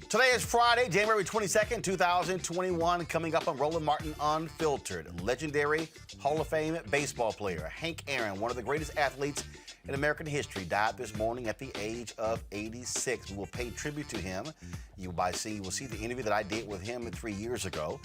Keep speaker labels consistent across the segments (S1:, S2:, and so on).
S1: Today is Friday, January 22nd, 2021. Coming up on Roland Martin Unfiltered, legendary Hall of Fame baseball player Hank Aaron, one of the greatest athletes in American history, died this morning at the age of 86. We will pay tribute to him. You will see the interview that I did with him 3 years ago.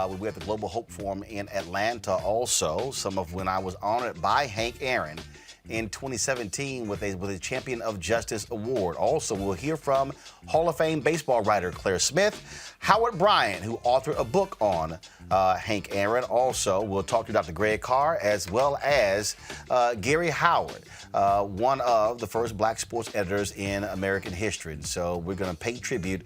S1: We were at the Global Hope Forum in Atlanta also. Some of when I was honored by Hank Aaron in 2017 with a Champion of Justice Award. Also, we'll hear from Hall of Fame baseball writer Claire Smith, Howard Bryant, who authored a book on Hank Aaron. Also, we'll talk to Dr. Greg Carr, as well as Gary Howard, one of the first black sports editors in American history. So we're going to pay tribute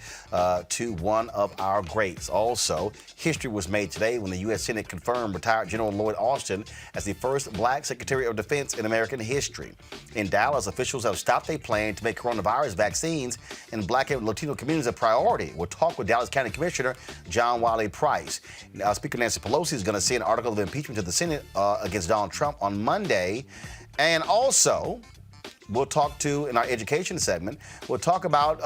S1: to one of our greats. Also, history was made today when the U.S. Senate confirmed retired General Lloyd Austin as the first black Secretary of Defense in American history. In Dallas, officials have stopped a plan to make coronavirus vaccines in black and Latino communities a priority. We'll talk with Dallas County Commissioner John Wiley Price. Now, Speaker Nancy Pelosi is going to send an article of impeachment to the Senate against Donald Trump on Monday. And also, we'll talk to, in our education segment, we'll talk about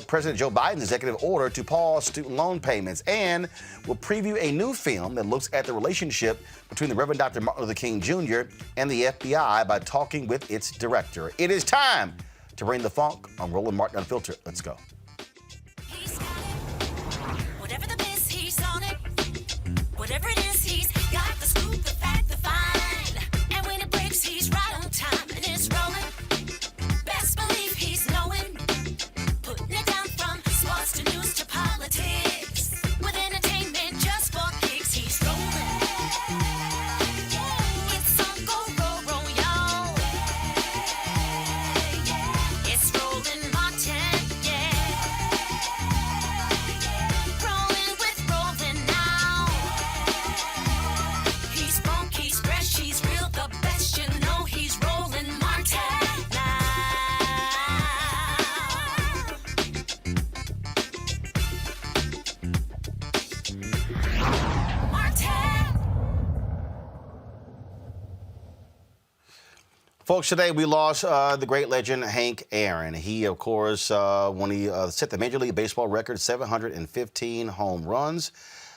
S1: President Joe Biden's executive order to pause student loan payments. And we'll preview a new film that looks at the relationship between the Reverend Dr. Martin Luther King Jr. and the FBI by talking with its director. It is time to bring the funk on Roland Martin Unfiltered. Let's go.
S2: Whatever the biz, he's on it. Whatever it is, he's got the scoop, the fact, the fine. And when it breaks, he's right on time and it's rolling. Best believe he's knowing. Putting it down from sports to news to politics. With entertainment just for kicks, he's rolling. It's on go, y'all. It's Roland Martin, yeah. Rolling with Roland now. He's funk, he's fresh, he's real, the best, you know he's Roland Martin now. Martin.
S1: Folks, today we lost the great legend Hank Aaron. He, of course, when he set the Major League Baseball record, 715 home runs,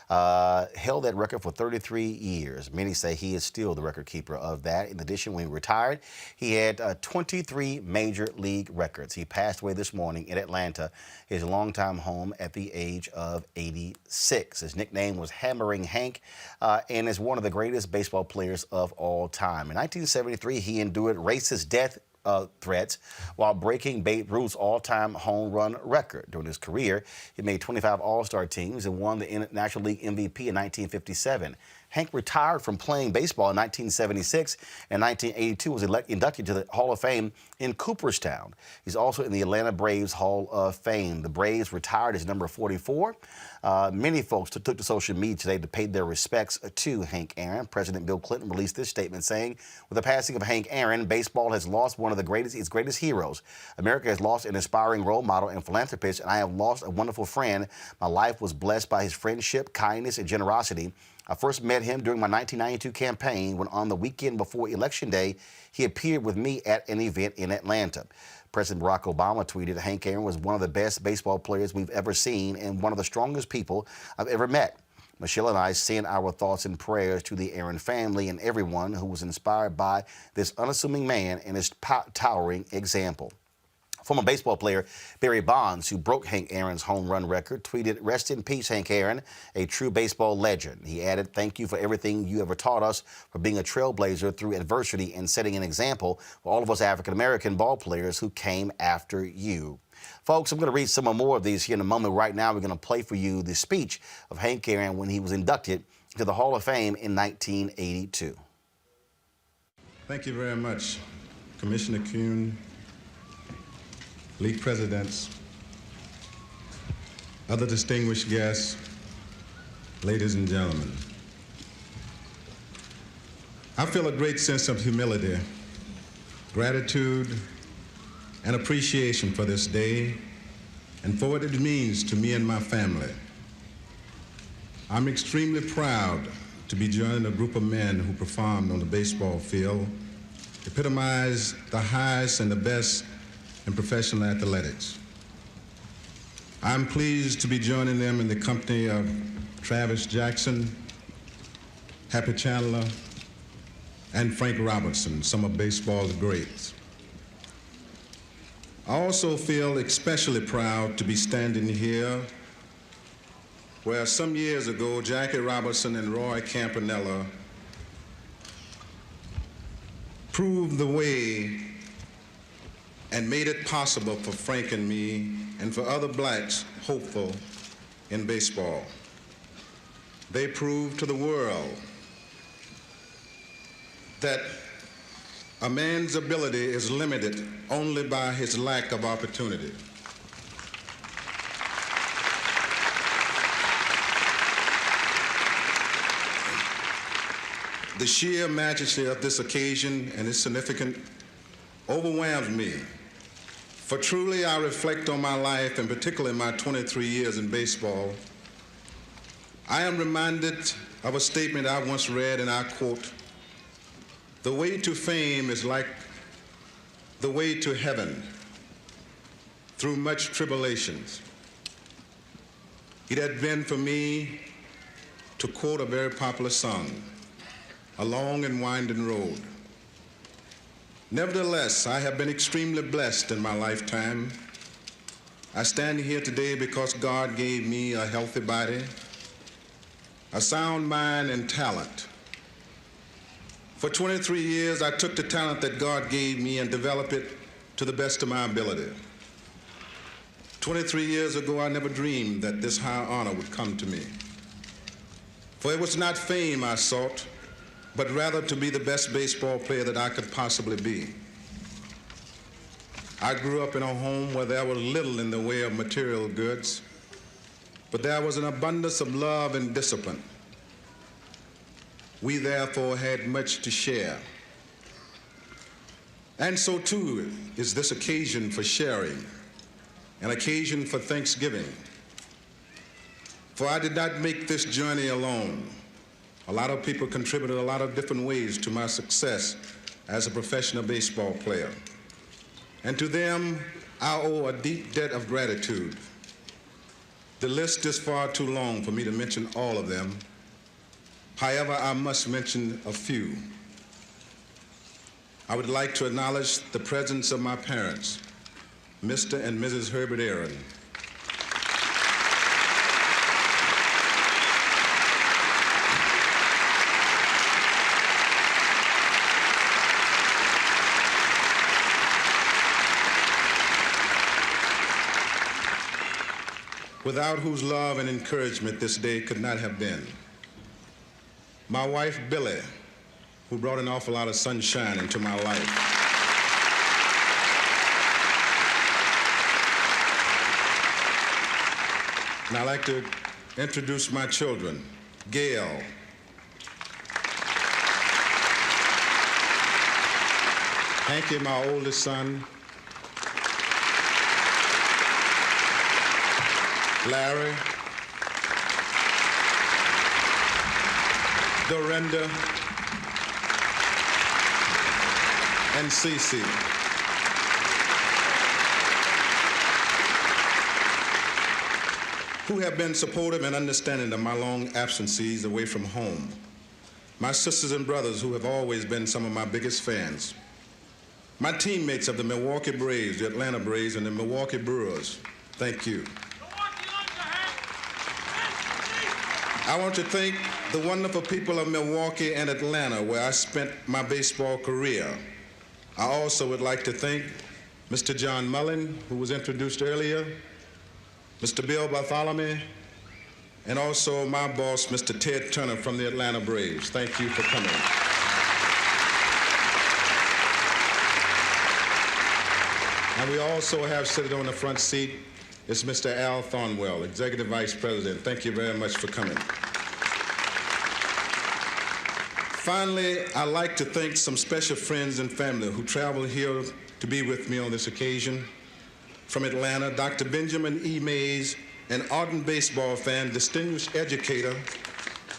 S1: held that record for 33 years. Many say he is still the record keeper of that. In addition, when he retired, he had 23 Major League records. He passed away this morning in Atlanta, his longtime home, at the age of 86. His nickname was Hammering Hank, and is one of the greatest baseball players of all time. In 1973, he endured racist death threats while breaking Babe Ruth's all-time home run record. During his career, he made 25 All-Star teams and won the National League MVP in 1957. Hank retired from playing baseball in 1976, and 1982 was inducted to the Hall of Fame in Cooperstown. He's also in the Atlanta Braves Hall of Fame. The Braves retired his number 44. Many folks took to social media today to pay their respects to Hank Aaron. President Bill Clinton released this statement saying, with the passing of Hank Aaron, baseball has lost one of its greatest heroes. America has lost an inspiring role model and philanthropist, and I have lost a wonderful friend. My life was blessed by his friendship, kindness, and generosity. I first met him during my 1992 campaign when on the weekend before Election Day, he appeared with me at an event in Atlanta. President Barack Obama tweeted, Hank Aaron was one of the best baseball players we've ever seen and one of the strongest people I've ever met. Michelle and I send our thoughts and prayers to the Aaron family and everyone who was inspired by this unassuming man and his towering example. Former baseball player Barry Bonds, who broke Hank Aaron's home run record, tweeted, rest in peace, Hank Aaron, a true baseball legend. He added, thank you for everything you ever taught us, for being a trailblazer through adversity and setting an example for all of us African-American ball players who came after you. Folks, I'm going to read some more of these here in a moment. Right now, we're going to play for you the speech of Hank Aaron when he was inducted to the Hall of Fame in 1982.
S3: Thank you very much, Commissioner Kuhn, league presidents, other distinguished guests, ladies and gentlemen. I feel a great sense of humility, gratitude, and appreciation for this day and for what it means to me and my family. I'm extremely proud to be joining a group of men who performed on the baseball field, epitomized the highest and the best in professional athletics. I'm pleased to be joining them in the company of Travis Jackson, Happy Chandler, and Frank Robertson, some of baseball's greats. I also feel especially proud to be standing here where some years ago Jackie Robinson and Roy Campanella proved the way and made it possible for Frank and me and for other blacks hopeful in baseball. They proved to the world that a man's ability is limited only by his lack of opportunity. The sheer majesty of this occasion and its significance overwhelms me. For truly I reflect on my life, and particularly my 23 years in baseball. I am reminded of a statement I once read, and I quote, "The way to fame is like the way to heaven, through much tribulations." It had been for me, to quote a very popular song, a long and winding road. Nevertheless, I have been extremely blessed in my lifetime. I stand here today because God gave me a healthy body, a sound mind, and talent. For 23 years, I took the talent that God gave me and developed it to the best of my ability. 23 years ago, I never dreamed that this high honor would come to me. For it was not fame I sought, but rather to be the best baseball player that I could possibly be. I grew up in a home where there was little in the way of material goods, but there was an abundance of love and discipline. We therefore had much to share. And so too is this occasion for sharing, an occasion for thanksgiving. For I did not make this journey alone. A lot of people contributed a lot of different ways to my success as a professional baseball player. And to them, I owe a deep debt of gratitude. The list is far too long for me to mention all of them. However, I must mention a few. I would like to acknowledge the presence of my parents, Mr. and Mrs. Herbert Aaron. Without whose love and encouragement this day could not have been. My wife, Billy, who brought an awful lot of sunshine into my life. And I'd like to introduce my children, Gail, Hanky, my oldest son, Larry, Dorinda, and Cece. Who have been supportive and understanding of my long absences away from home. My sisters and brothers who have always been some of my biggest fans. My teammates of the Milwaukee Braves, the Atlanta Braves, and the Milwaukee Brewers. Thank you. I want to thank the wonderful people of Milwaukee and Atlanta, where I spent my baseball career. I also would like to thank Mr. John Mullen, who was introduced earlier, Mr. Bill Bartholomew, and also my boss, Mr. Ted Turner from the Atlanta Braves. Thank you for coming. And we also have sitting on the front seat is Mr. Al Thornwell, Executive Vice President. Thank you very much for coming. Finally, I'd like to thank some special friends and family who traveled here to be with me on this occasion. From Atlanta, Dr. Benjamin E. Mays, an ardent baseball fan, distinguished educator,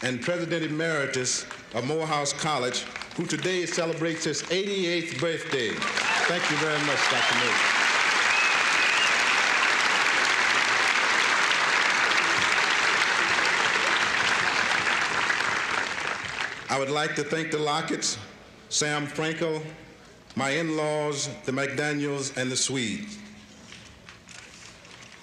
S3: and President Emeritus of Morehouse College, who today celebrates his 88th birthday. Thank you very much, Dr. Mays. I would like to thank the Locketts, Sam Frankel, my in-laws, the McDaniels, and the Swedes.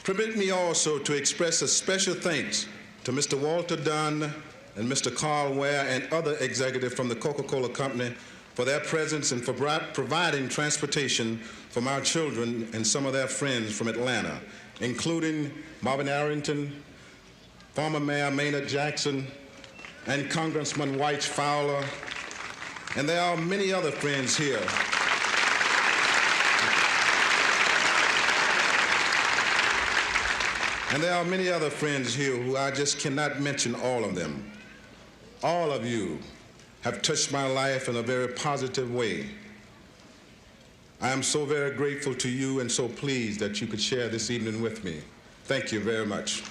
S3: Permit me also to express a special thanks to Mr. Walter Dunn and Mr. Carl Ware and other executives from the Coca-Cola Company for their presence and for providing transportation from our children and some of their friends from Atlanta, including Marvin Arrington, former Mayor Maynard Jackson, and Congressman White Fowler, and there are many other friends here. And there are many other friends here who I just cannot mention all of them. All of you have touched my life in a very positive way. I am so very grateful to you and so pleased that you could share this evening with me. Thank you very much.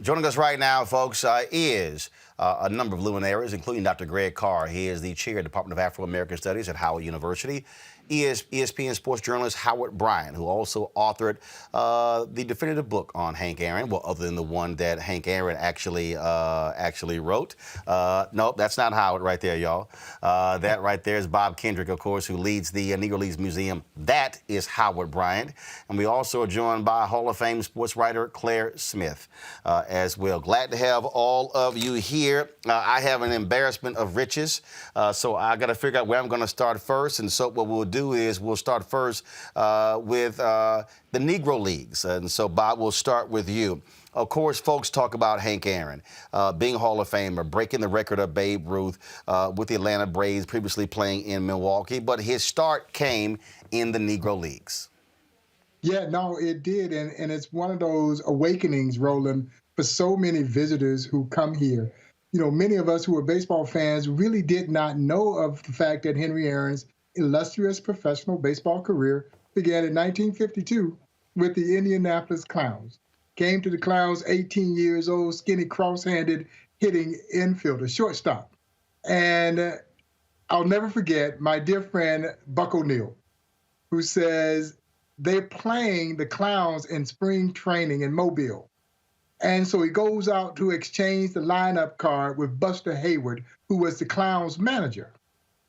S1: Joining us right now, folks, is a number of luminaries, including Dr. Greg Carr. He is the chair of the Department of Afro-American Studies at Howard University. ESPN sports journalist Howard Bryant, who also authored the definitive book on Hank Aaron, well, other than the one that Hank Aaron actually wrote. Nope, that's not Howard right there, y'all. That right there is Bob Kendrick, of course, who leads the Negro Leagues Museum. That is Howard Bryant. And we also are joined by Hall of Fame sports writer Claire Smith as well. Glad to have all of you here. I have an embarrassment of riches, so I got to figure out where I'm going to start first. And so what we'll do is we'll start first with the Negro Leagues. And so, Bob, we'll start with you. Of course, folks talk about Hank Aaron being a Hall of Famer, breaking the record of Babe Ruth with the Atlanta Braves, previously playing in Milwaukee. But his start came in the Negro Leagues.
S4: Yeah, no, it did. And it's one of those awakenings, Roland, for so many visitors who come here. You know, many of us who are baseball fans really did not know of the fact that Henry Aaron's illustrious professional baseball career began in 1952 with the Indianapolis Clowns. Came to the Clowns 18 years old, skinny, cross-handed, hitting infielder, shortstop. And I'll never forget my dear friend Buck O'Neill, who says they're playing the Clowns in spring training in Mobile. And so he goes out to exchange the lineup card with Buster Hayward, who was the Clowns manager.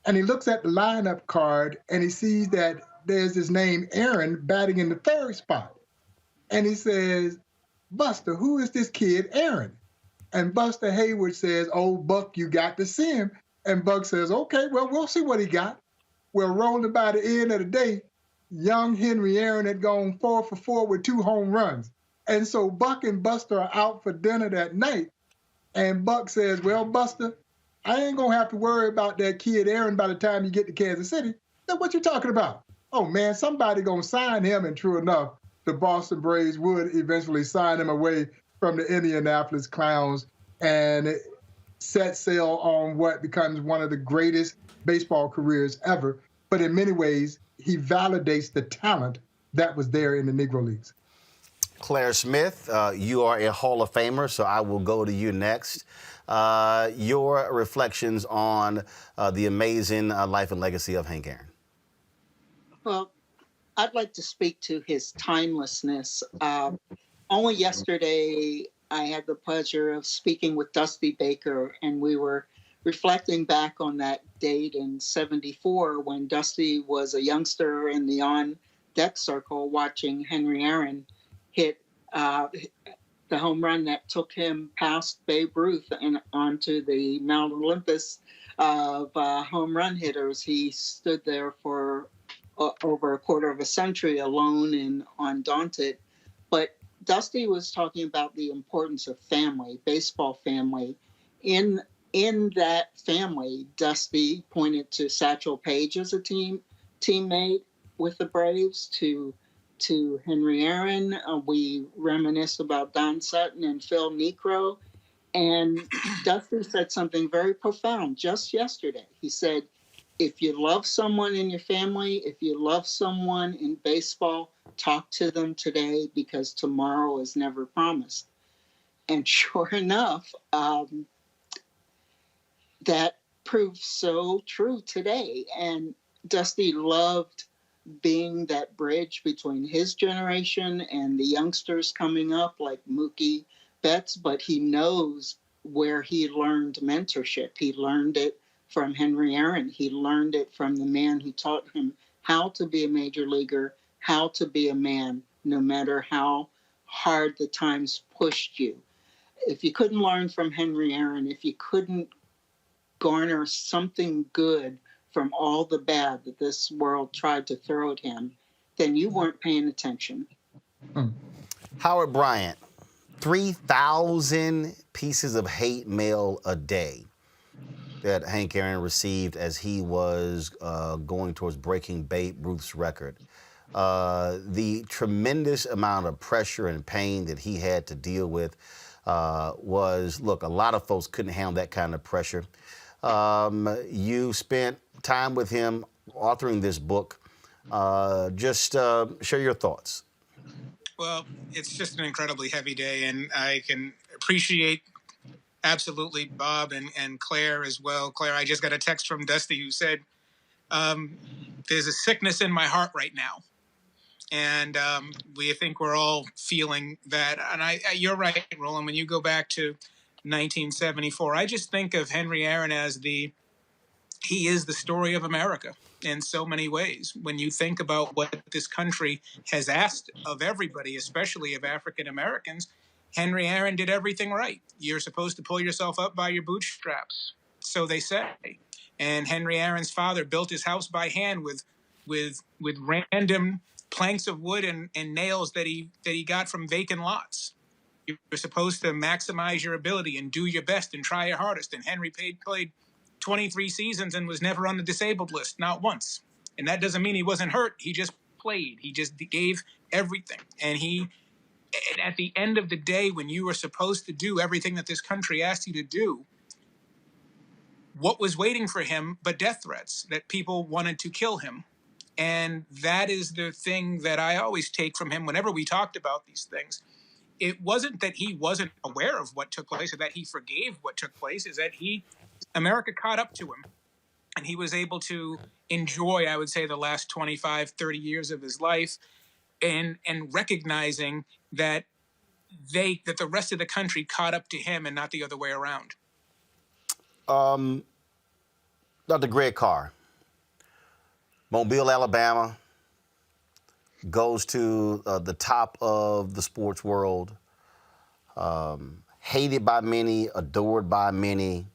S4: And he looks at the lineup card and he sees that there's this name Aaron batting in the third spot. And he says, Buster, who is this kid Aaron? And Buster Hayward says, oh, Buck, you got to see him. And Buck says, okay, well, we'll see what he got. Well, rolling by the end of the day, young Henry Aaron had gone 4 for 4 with 2 home runs. And so Buck and Buster are out for dinner that night. And Buck says, well, Buster, I ain't going to have to worry about that kid Aaron by the time you get to Kansas City. Then what you talking about? Oh, man, somebody going to sign him. And true enough, the Boston Braves would eventually sign him away from the Indianapolis Clowns and set sail on what becomes one of the greatest baseball careers ever. But in many ways, he validates the talent that was there in the Negro Leagues.
S1: Claire Smith, you are a Hall of Famer, so I will go to you next. Your reflections on the amazing life and legacy of Hank Aaron.
S5: Well, I'd like to speak to his timelessness. Only yesterday, I had the pleasure of speaking with Dusty Baker, and we were reflecting back on that date in '74 when Dusty was a youngster in the on-deck circle watching Henry Aaron hit the home run that took him past Babe Ruth and onto the Mount Olympus of home run hitters. He stood there for over a quarter of a century alone and undaunted. But Dusty was talking about the importance of family, baseball family. In that family, Dusty pointed to Satchel Paige as a teammate with the Braves, to Henry Aaron. We reminisce about Don Sutton and Phil Niekro. And Dusty said something very profound just yesterday. He said, if you love someone in your family, if you love someone in baseball, talk to them today because tomorrow is never promised. And sure enough, that proved so true today. And Dusty loved being that bridge between his generation and the youngsters coming up like Mookie Betts, but he knows where he learned mentorship. He learned it from Henry Aaron. He learned it from the man who taught him how to be a major leaguer, how to be a man, no matter how hard the times pushed you. If you couldn't learn from Henry Aaron, if you couldn't garner something good from all the bad that this world tried to throw at him, then you weren't paying attention.
S1: Howard Bryant, 3,000 pieces of hate mail a day that Hank Aaron received as he was going towards breaking Babe Ruth's record. The tremendous amount of pressure and pain that he had to deal with was, look, a lot of folks couldn't handle that kind of pressure. You spent time with him authoring this book. Just share your thoughts.
S6: Well, it's just an incredibly heavy day, and I can appreciate absolutely Bob and Claire as well. Claire, I just got a text from Dusty who said, there's a sickness in my heart right now. And we think we're all feeling that. And you're right, Roland, when you go back to 1974, I just think of Henry Aaron as he is the story of America in so many ways. When you think about what this country has asked of everybody, especially of African Americans, Henry Aaron did everything right. You're supposed to pull yourself up by your bootstraps, so they say. And Henry Aaron's father built his house by hand with random planks of wood and nails that he got from vacant lots. You're supposed to maximize your ability and do your best and try your hardest. And Henry played 23 seasons and was never on the disabled list, not once. And that doesn't mean he wasn't hurt. He just played. He just gave everything. And at the end of the day, when you were supposed to do everything that this country asked you to do, what was waiting for him but death threats, that people wanted to kill him? And that is the thing that I always take from him whenever we talked about these things. It wasn't that he wasn't aware of what took place or that he forgave what took place, is that America caught up to him, and he was able to enjoy, I would say, the last 25, 30 years of his life and recognizing that the rest of the country caught up to him and not the other way around.
S1: Dr. Greg Carr, Mobile, Alabama, goes to the top of the sports world, hated by many, adored by many,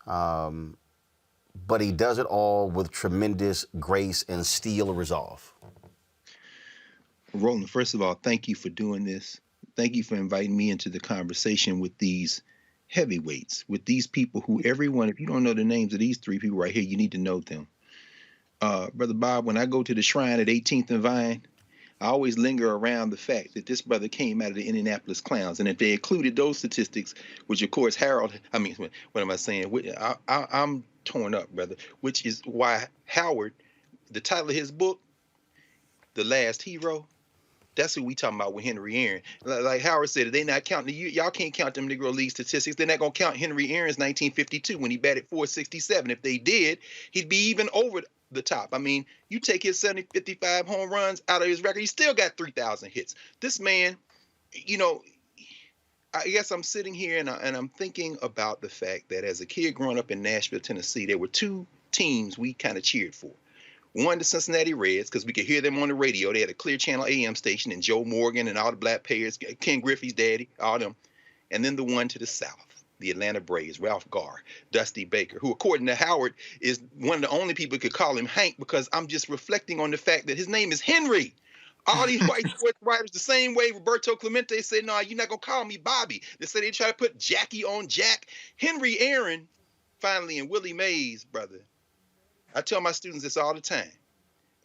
S1: but he does it all with tremendous grace and steel of resolve.
S7: Roland, first of all, thank you for doing this. Thank you for inviting me into the conversation with these heavyweights, with these people who everyone, if you don't know the names of these three people right here, you need to know them. Brother Bob, when I go to the shrine at 18th and Vine, I always linger around the fact that this brother came out of the Indianapolis Clowns. And if they included those statistics, which of course what am I saying? I'm torn up, brother, which is why Howard, the title of his book, The Last Hero, that's who we talking about with Henry Aaron. Like Howard said, they not counting y'all can't count them Negro League statistics. They're not gonna count Henry Aaron's 1952 when he batted .467. If they did, he'd be even over the top. I mean, you take his 55 home runs out of his record, he still got 3,000 hits. This man, I guess I'm sitting here and I'm thinking about the fact that as a kid growing up in Nashville, Tennessee, there were two teams we kind of cheered for. One, the Cincinnati Reds, because we could hear them on the radio. They had a Clear Channel AM station, and Joe Morgan and all the black players, Ken Griffey's daddy, all them. And then the one to the south, the Atlanta Braves, Ralph Garr, Dusty Baker, who, according to Howard, is one of the only people who could call him Hank, because I'm just reflecting on the fact that his name is Henry. All these white sports writers, the same way Roberto Clemente said, no, you're not going to call me Bobby. They said they try to put Jackie on Jack. Henry Aaron, finally, and Willie Mays, brother. I tell my students this all the time.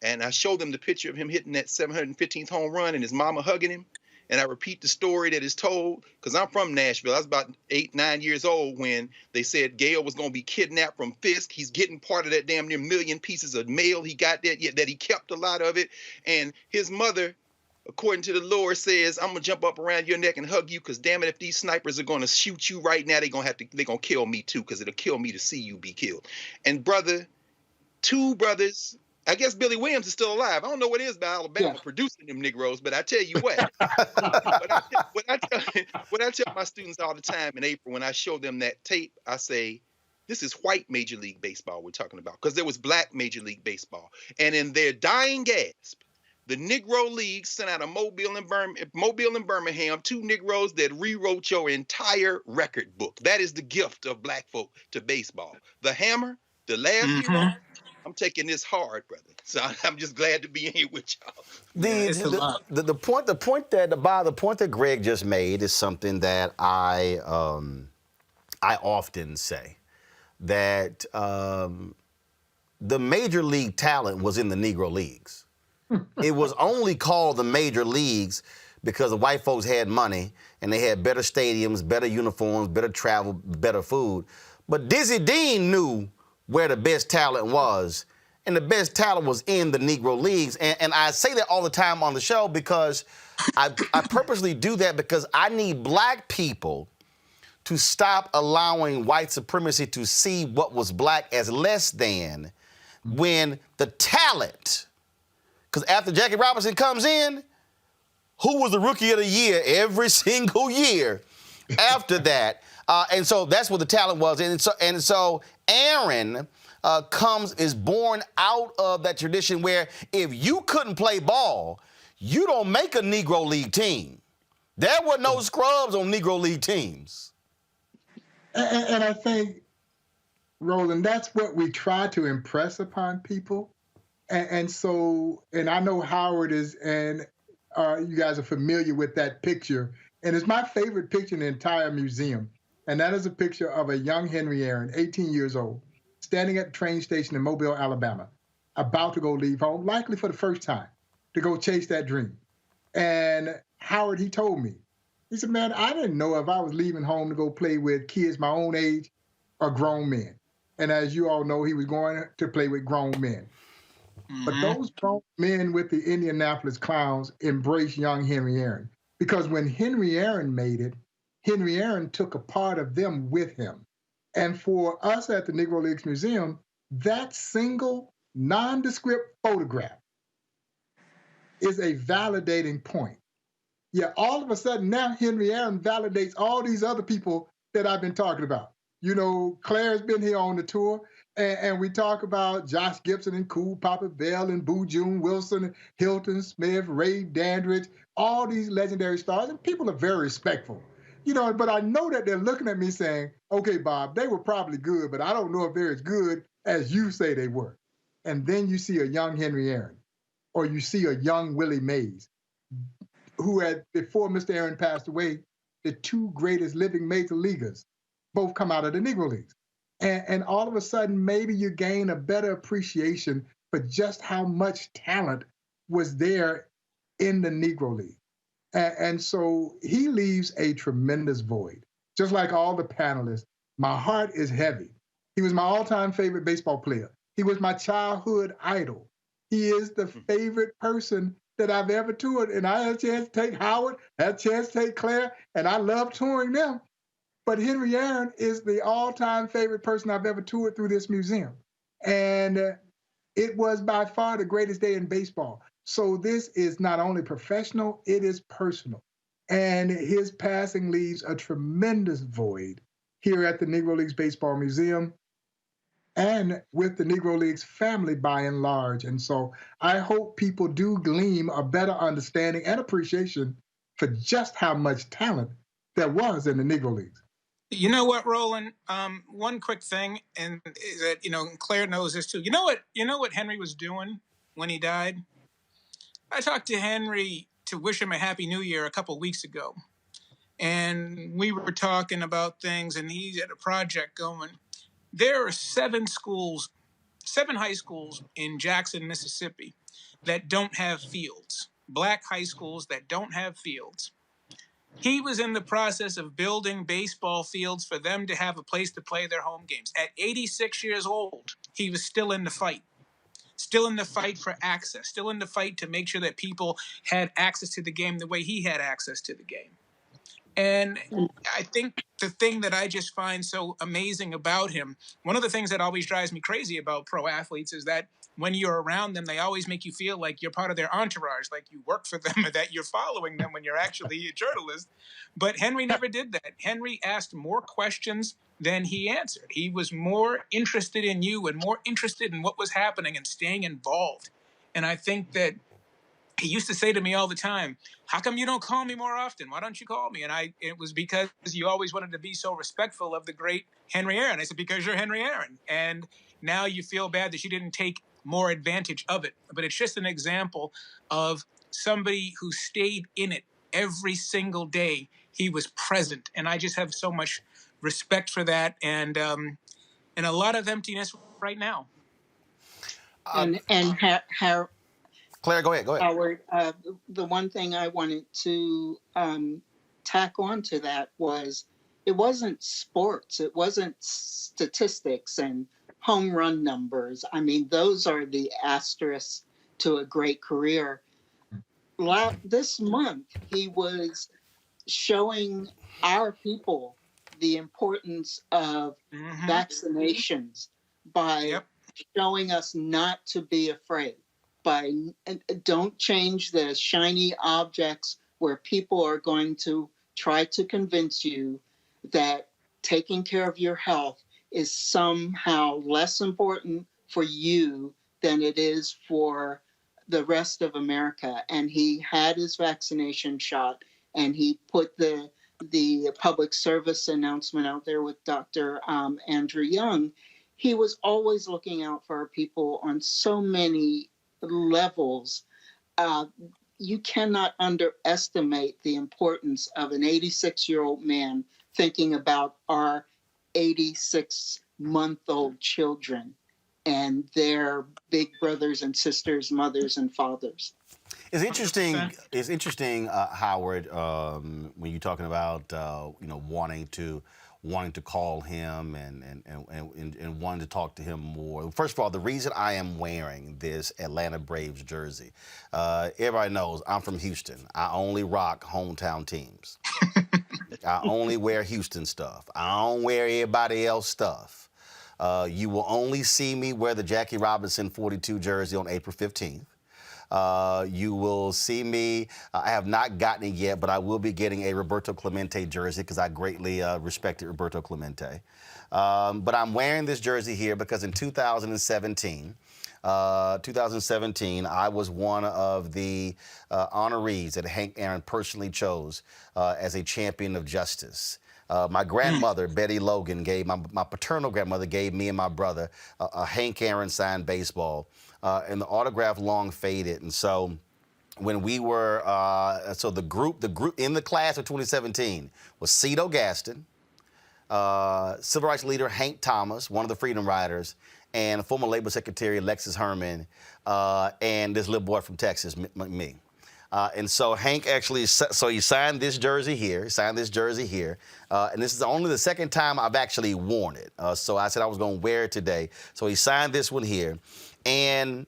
S7: And I show them the picture of him hitting that 715th home run and his mama hugging him. and I repeat the story that is told, because I'm from Nashville. I was about 8, 9 years old when they said Gail was going to be kidnapped from Fisk. He's getting part of that damn near million pieces of mail he got that he kept a lot of it. And his mother, according to the Lord, says, I'm gonna jump up around your neck and hug you, because damn it, if these snipers are gonna shoot you right now, they're gonna kill me too, because it'll kill me to see you be killed. And brother, 2 brothers, I guess Billy Williams is still alive. I don't know what it is about Alabama producing them Negroes, but I tell you what, what I tell my students all the time in April when I show them that tape, I say, this is white Major League Baseball we're talking about, because there was black Major League Baseball. And in their dying gasp, the Negro League sent out a Mobile and Birmingham, 2 Negroes that rewrote your entire record book. That is the gift of black folk to baseball. The hammer, the last hero. I'm taking this hard, brother. So I'm just glad to be in here with y'all.
S1: The point that Greg just made is something that I often say, that the major league talent was in the Negro Leagues. It was only called the major leagues because the white folks had money and they had better stadiums, better uniforms, better travel, better food. But Dizzy Dean knew where the best talent was, and the best talent was in the Negro Leagues. And I say that all the time on the show because I purposely do that because I need black people to stop allowing white supremacy to see what was black as less than, when the talent, because after Jackie Robinson comes in, who was the rookie of the year every single year after that? And so that's what the talent was. And so Aaron is born out of that tradition where if you couldn't play ball, you don't make a Negro League team. There were no scrubs on Negro League teams.
S4: And I think, Roland, that's what we try to impress upon people. And so I know Howard is, and you guys are familiar with that picture. And it's my favorite picture in the entire museum. And that is a picture of a young Henry Aaron, 18 years old, standing at the train station in Mobile, Alabama, about to go leave home, likely for the first time, to go chase that dream. And Howard, he told me, he said, man, I didn't know if I was leaving home to go play with kids my own age or grown men. And as you all know, he was going to play with grown men. But those grown men with the Indianapolis Clowns embraced young Henry Aaron, because when Henry Aaron made it, Henry Aaron took a part of them with him. And for us at the Negro Leagues Museum, that single nondescript photograph is a validating point. Yeah, all of a sudden now Henry Aaron validates all these other people that I've been talking about. You know, Claire's been here on the tour, and we talk about Josh Gibson and Cool Papa Bell and Boo June Wilson, Hilton Smith, Ray Dandridge, all these legendary stars, and people are very respectful. You know, but I know that they're looking at me saying, okay, Bob, they were probably good, but I don't know if they're as good as you say they were. And then you see a young Henry Aaron, or you see a young Willie Mays, who had, before Mr. Aaron passed away, the 2 greatest living major leaguers both come out of the Negro Leagues. And all of a sudden, maybe you gain a better appreciation for just how much talent was there in the Negro League. And so he leaves a tremendous void. Just like all the panelists, my heart is heavy. He was my all-time favorite baseball player. He was my childhood idol. He is the favorite person that I've ever toured. And I had a chance to take Howard, had a chance to take Claire, and I love touring them. But Henry Aaron is the all-time favorite person I've ever toured through this museum. And it was by far the greatest day in baseball. So this is not only professional, it is personal. And his passing leaves a tremendous void here at the Negro Leagues Baseball Museum and with the Negro Leagues family by and large. And so I hope people do glean a better understanding and appreciation for just how much talent there was in the Negro Leagues.
S6: You know what, Roland? One quick thing, and is that, you know, Claire knows this too. You know what Henry was doing when he died? I talked to Henry to wish him a Happy New Year a couple weeks ago. And we were talking about things, and he's at a project going. There are 7 high schools in Jackson, Mississippi, that don't have fields. Black high schools that don't have fields. He was in the process of building baseball fields for them to have a place to play their home games. At 86 years old, he was still in the fight. Still in the fight for access, still in the fight to make sure that people had access to the game the way he had access to the game. And I think the thing that I just find so amazing about him, one of the things that always drives me crazy about pro athletes is that when you're around them, they always make you feel like you're part of their entourage, like you work for them or that you're following them when you're actually a journalist. But Henry never did that. Henry asked more questions than he answered. He was more interested in you and more interested in what was happening and staying involved. And I think that he used to say to me all the time, how come you don't call me more often? Why don't you call me? And it was because you always wanted to be so respectful of the great Henry Aaron. I said, because you're Henry Aaron. And now you feel bad that you didn't take more advantage of it. But it's just an example of somebody who stayed in it every single day. He was present. And I just have so much respect for that and a lot of emptiness right now.
S1: Claire, go ahead.
S5: Howard, the one thing I wanted to tack on to that was it wasn't sports, it wasn't statistics and home run numbers. I mean, those are the asterisks to a great career. This month, he was showing our people the importance of vaccinations by showing us not to be afraid. Don't change the shiny objects where people are going to try to convince you that taking care of your health is somehow less important for you than it is for the rest of America. And he had his vaccination shot, and he put the public service announcement out there with Dr. Andrew Young. He was always looking out for our people on so many levels. You cannot underestimate the importance of an 86-year-old man thinking about our 86-month-old children and their big brothers and sisters, mothers and fathers.
S1: It's interesting. It's interesting, Howard, when you're talking about wanting to call him and wanting to talk to him more. First of all, the reason I am wearing this Atlanta Braves jersey, everybody knows I'm from Houston. I only rock hometown teams. I only wear Houston stuff. I don't wear everybody else stuff. You will only see me wear the Jackie Robinson 42 jersey on April 15th. You will see me, I have not gotten it yet, but I will be getting a Roberto Clemente jersey because I greatly respected Roberto Clemente. But I'm wearing this jersey here because in 2017, I was one of the honorees that Hank Aaron personally chose as a champion of justice. My grandmother, Betty Logan, my paternal grandmother gave me and my brother a Hank Aaron signed baseball. And the autograph long faded. And so when we were, the group in the class of 2017 was Cito Gaston, Civil Rights leader Hank Thomas, one of the Freedom Riders, and former Labor Secretary Alexis Herman, and this little boy from Texas, me. And so Hank actually, he signed this jersey here, and this is only the second time I've actually worn it. So I said I was going to wear it today. So he signed this one here. And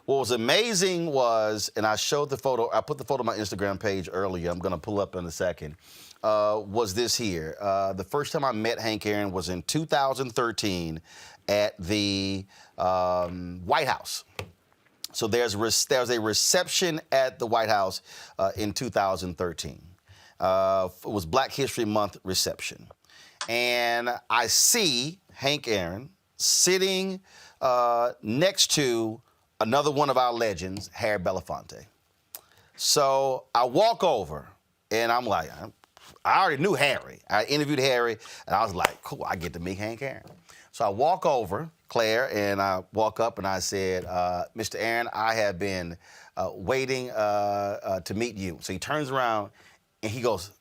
S1: what was amazing was, and I showed the photo, I put the photo on my Instagram page earlier, I'm going to pull up in a second, was this here. The first time I met Hank Aaron was in 2013 at the White House. So there's a reception at the White House in 2013. It was Black History Month reception. And I see Hank Aaron sitting next to another one of our legends, Harry Belafonte. So I walk over, and I'm like, I already knew Harry. I interviewed Harry, and I was like, cool, I get to meet Hank Aaron. So I walk over, Claire, and I walk up, and I said, Mr. Aaron, I have been waiting to meet you. So he turns around, and he goes,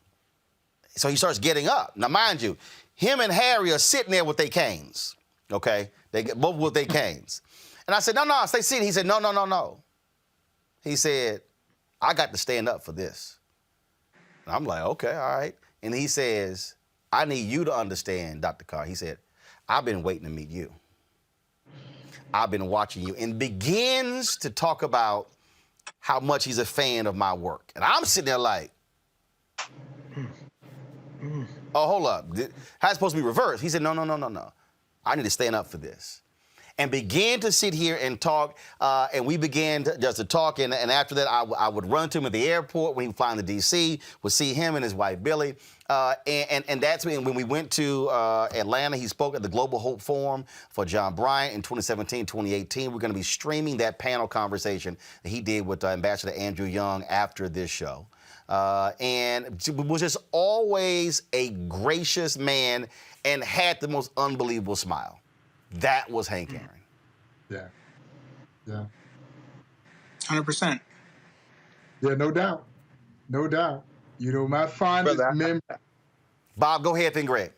S1: so he starts getting up. Now, mind you, him and Harry are sitting there with their canes, okay? They get both with their canes. And I said, no, stay seated. He said, no. He said, I got to stand up for this. And I'm like, okay, all right. And he says, I need you to understand, Dr. Carr. He said, I've been waiting to meet you. I've been watching you. And begins to talk about how much he's a fan of my work. And I'm sitting there like, oh, hold up. How's it supposed to be reversed? He said, no. I need to stand up for this. And began to sit here and talk, and we began just to talk, and after that, I would run to him at the airport when he would fly into D.C., would see him and his wife, Billy, and that's when we went to Atlanta. He spoke at the Global Hope Forum for John Bryant in 2017, 2018. We're going to be streaming that panel conversation that he did with Ambassador Andrew Young after this show. And was just always a gracious man and had the most unbelievable smile. That was Hank Aaron.
S4: Yeah.
S6: 100%.
S4: Yeah, no doubt. You know, my fondest memory.
S1: Bob, go ahead then, Greg.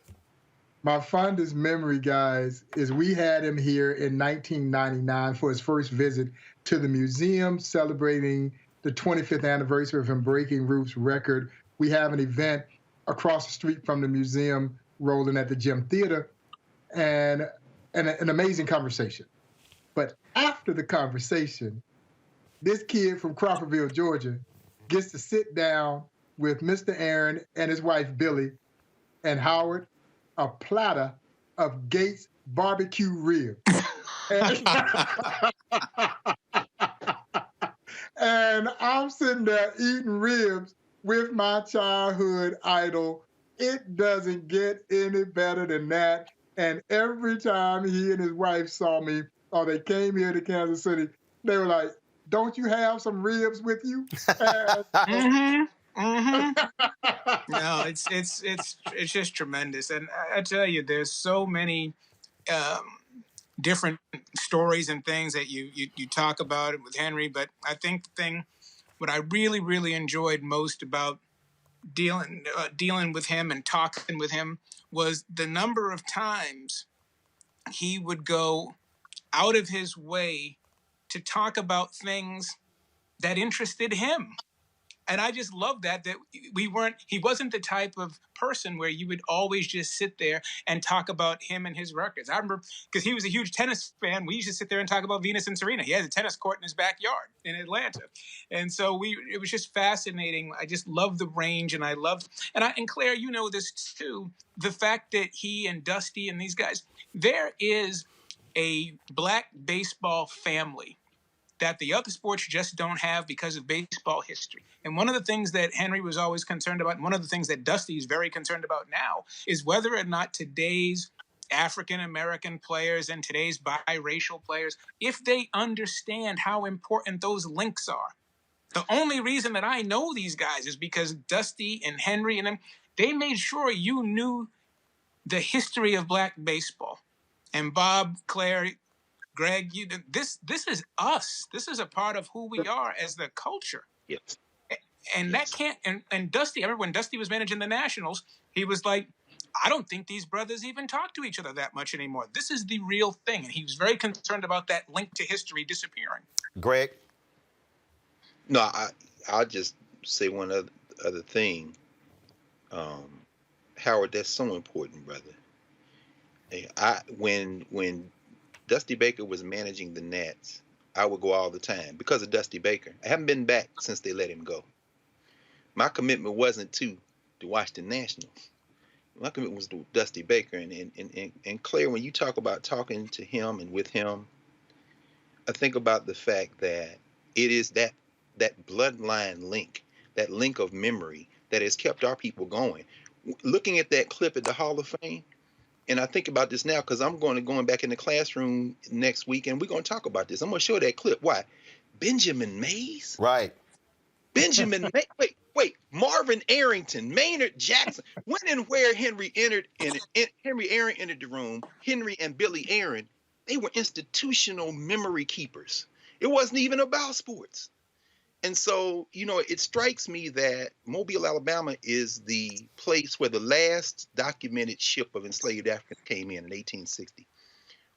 S4: My fondest memory, guys, is we had him here in 1999 for his first visit to the museum celebrating the 25th anniversary of him breaking Ruth's record. We have an event across the street from the museum, Roland, at the Gym Theater, and an amazing conversation. But after the conversation, this kid from Crawfordville, Georgia, gets to sit down with Mr. Aaron and his wife, Billy, and Howard, a platter of Gates barbecue ribs. And I'm sitting there eating ribs with my childhood idol. It doesn't get any better than that. And every time he and his wife saw me, or they came here to Kansas City, they were like, "Don't you have some ribs with you?"
S6: No, it's just tremendous, and I tell you, there's so many different stories and things that you talk about with Henry. But I think what I really enjoyed most about dealing with him and talking with him was the number of times he would go out of his way to talk about things that interested him. And I just love that he wasn't the type of person where you would always just sit there and talk about him and his records. I remember, because he was a huge tennis fan, we used to sit there and talk about Venus and Serena. He has a tennis court in his backyard in Atlanta. And so it was just fascinating. I just love the range, and and Claire, you know this too, the fact that he and Dusty and these guys, there is a black baseball family that the other sports just don't have because of baseball history. And one of the things that Henry was always concerned about, and one of the things that Dusty is very concerned about now, is whether or not today's African-American players and today's biracial players, if they understand how important those links are. The only reason that I know these guys is because Dusty and Henry and them, they made sure you knew the history of black baseball. And Bob, Claire, Greg, this is us. This is a part of who we are as the culture.
S7: Yes.
S6: And that can't, and Dusty, I remember when Dusty was managing the Nationals, he was like, I don't think these brothers even talk to each other that much anymore. This is the real thing. And he was very concerned about that link to history disappearing.
S1: Greg?
S7: No, I'll just say one other thing. Howard, that's so important, brother. When Dusty Baker was managing the Nats, I would go all the time because of Dusty Baker. I haven't been back since they let him go. My commitment wasn't to watch the Nationals. My commitment was to Dusty Baker. And Claire, when you talk about talking to him and with him, I think about the fact that it is that bloodline link, that link of memory that has kept our people going. Looking at that clip at the Hall of Fame, and I think about this now because I'm going back in the classroom next week, and we're going to talk about this. I'm going to show that clip. Why? Benjamin Mays?
S1: Right.
S7: Benjamin Mays. Wait. Marvin Arrington, Maynard Jackson. When and where Henry Aaron entered the room, Henry and Billy Aaron, they were institutional memory keepers. It wasn't even about sports. And so, it strikes me that Mobile, Alabama is the place where the last documented ship of enslaved Africans came in 1860.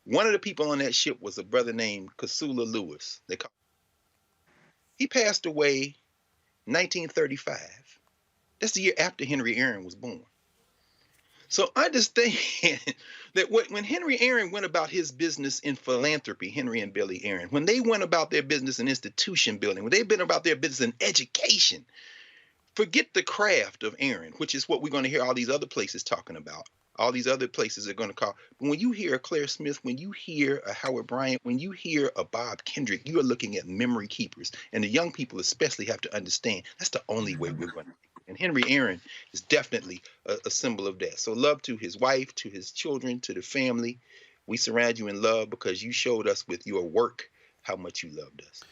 S7: One of the people on that ship was a brother named Kasula Lewis. He passed away 1935. That's the year after Henry Aaron was born. So understand that when Henry Aaron went about his business in philanthropy, Henry and Billy Aaron, when they went about their business in institution building, when they've been about their business in education, forget the craft of Aaron, which is what we're going to hear all these other places talking about. All these other places are going to call. But when you hear a Claire Smith, when you hear a Howard Bryant, when you hear a Bob Kendrick, you are looking at memory keepers. And the young people especially have to understand that's the only way we're going to. And Henry Aaron is definitely a symbol of that. So love to his wife, to his children, to the family. We surround you in love because you showed us with your work how much you loved us.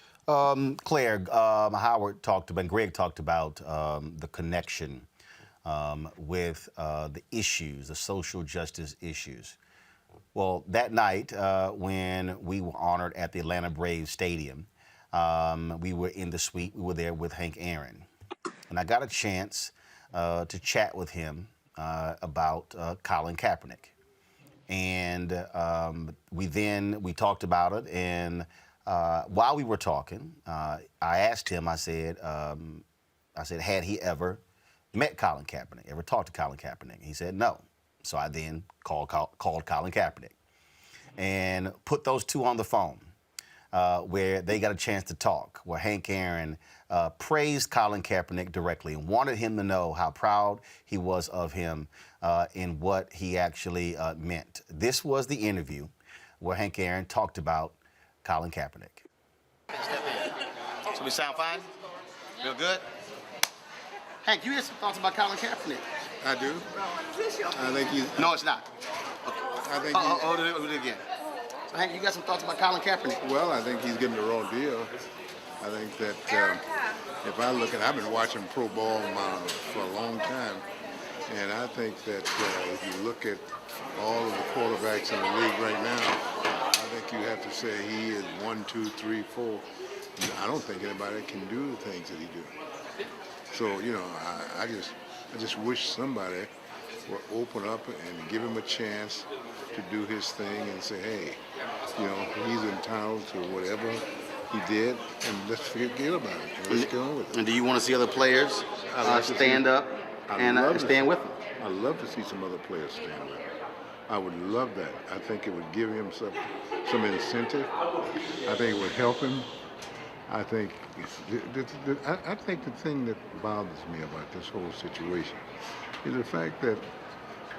S1: Claire, Howard talked about, Greg talked about the connection with the issues, the social justice issues. Well, that night when we were honored at the Atlanta Braves Stadium, we were in the suite. We were there with Hank Aaron. And I got a chance to chat with him about Colin Kaepernick. And we talked about it. And while we were talking, I asked him, I said, had he ever met Colin Kaepernick, ever talked to Colin Kaepernick? He said no. So I then called Colin Kaepernick and put those two on the phone where they got a chance to talk, where Hank Aaron praised Colin Kaepernick directly and wanted him to know how proud he was of him and what he actually meant. This was the interview where Hank Aaron talked about Colin Kaepernick.
S8: Step in. So we sound fine? Feel good? Hank, you had some thoughts about Colin Kaepernick.
S9: I do. I think he's.
S8: No, it's not.
S9: I think.
S8: Hold it again. So Hank, you got some thoughts about Colin Kaepernick?
S9: Well, I think he's getting the wrong deal. I think that if I look at, I've been watching pro ball for a long time, and I think that if you look at all of the quarterbacks in the league right now, I think you have to say he is 1, 2, 3, 4. I don't think anybody can do the things that he do. So I just wish somebody would open up and give him a chance to do his thing and say, hey, he's entitled to whatever he did, and let's forget about it and let's go on with it.
S8: And do you want to see other players stand up and stand with him?
S9: I'd love to see some other players stand with him. I would love that. I think it would give him some incentive. I think it would help him. I think the thing that bothers me about this whole situation is the fact that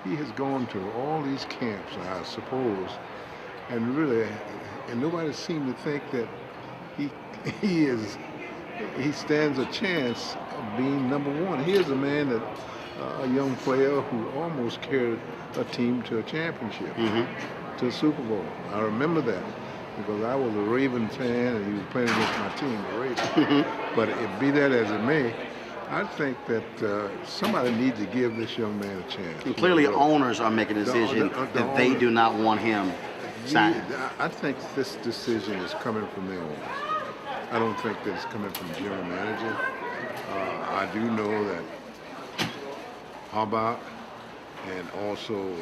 S9: he has gone to all these camps, I suppose, and nobody seemed to think that he stands a chance of being number one. Here's a man that a young player who almost carried a team to a championship, to a Super Bowl. I remember that because I was a Raven fan and he was playing against my team, the Ravens. But be that as it may, I think that somebody needs to give this young man a chance.
S8: And clearly owners are making a decision that they do not want him signed.
S9: I think this decision is coming from the owners. I don't think that it's coming from the general manager. I do know that Harbaugh and also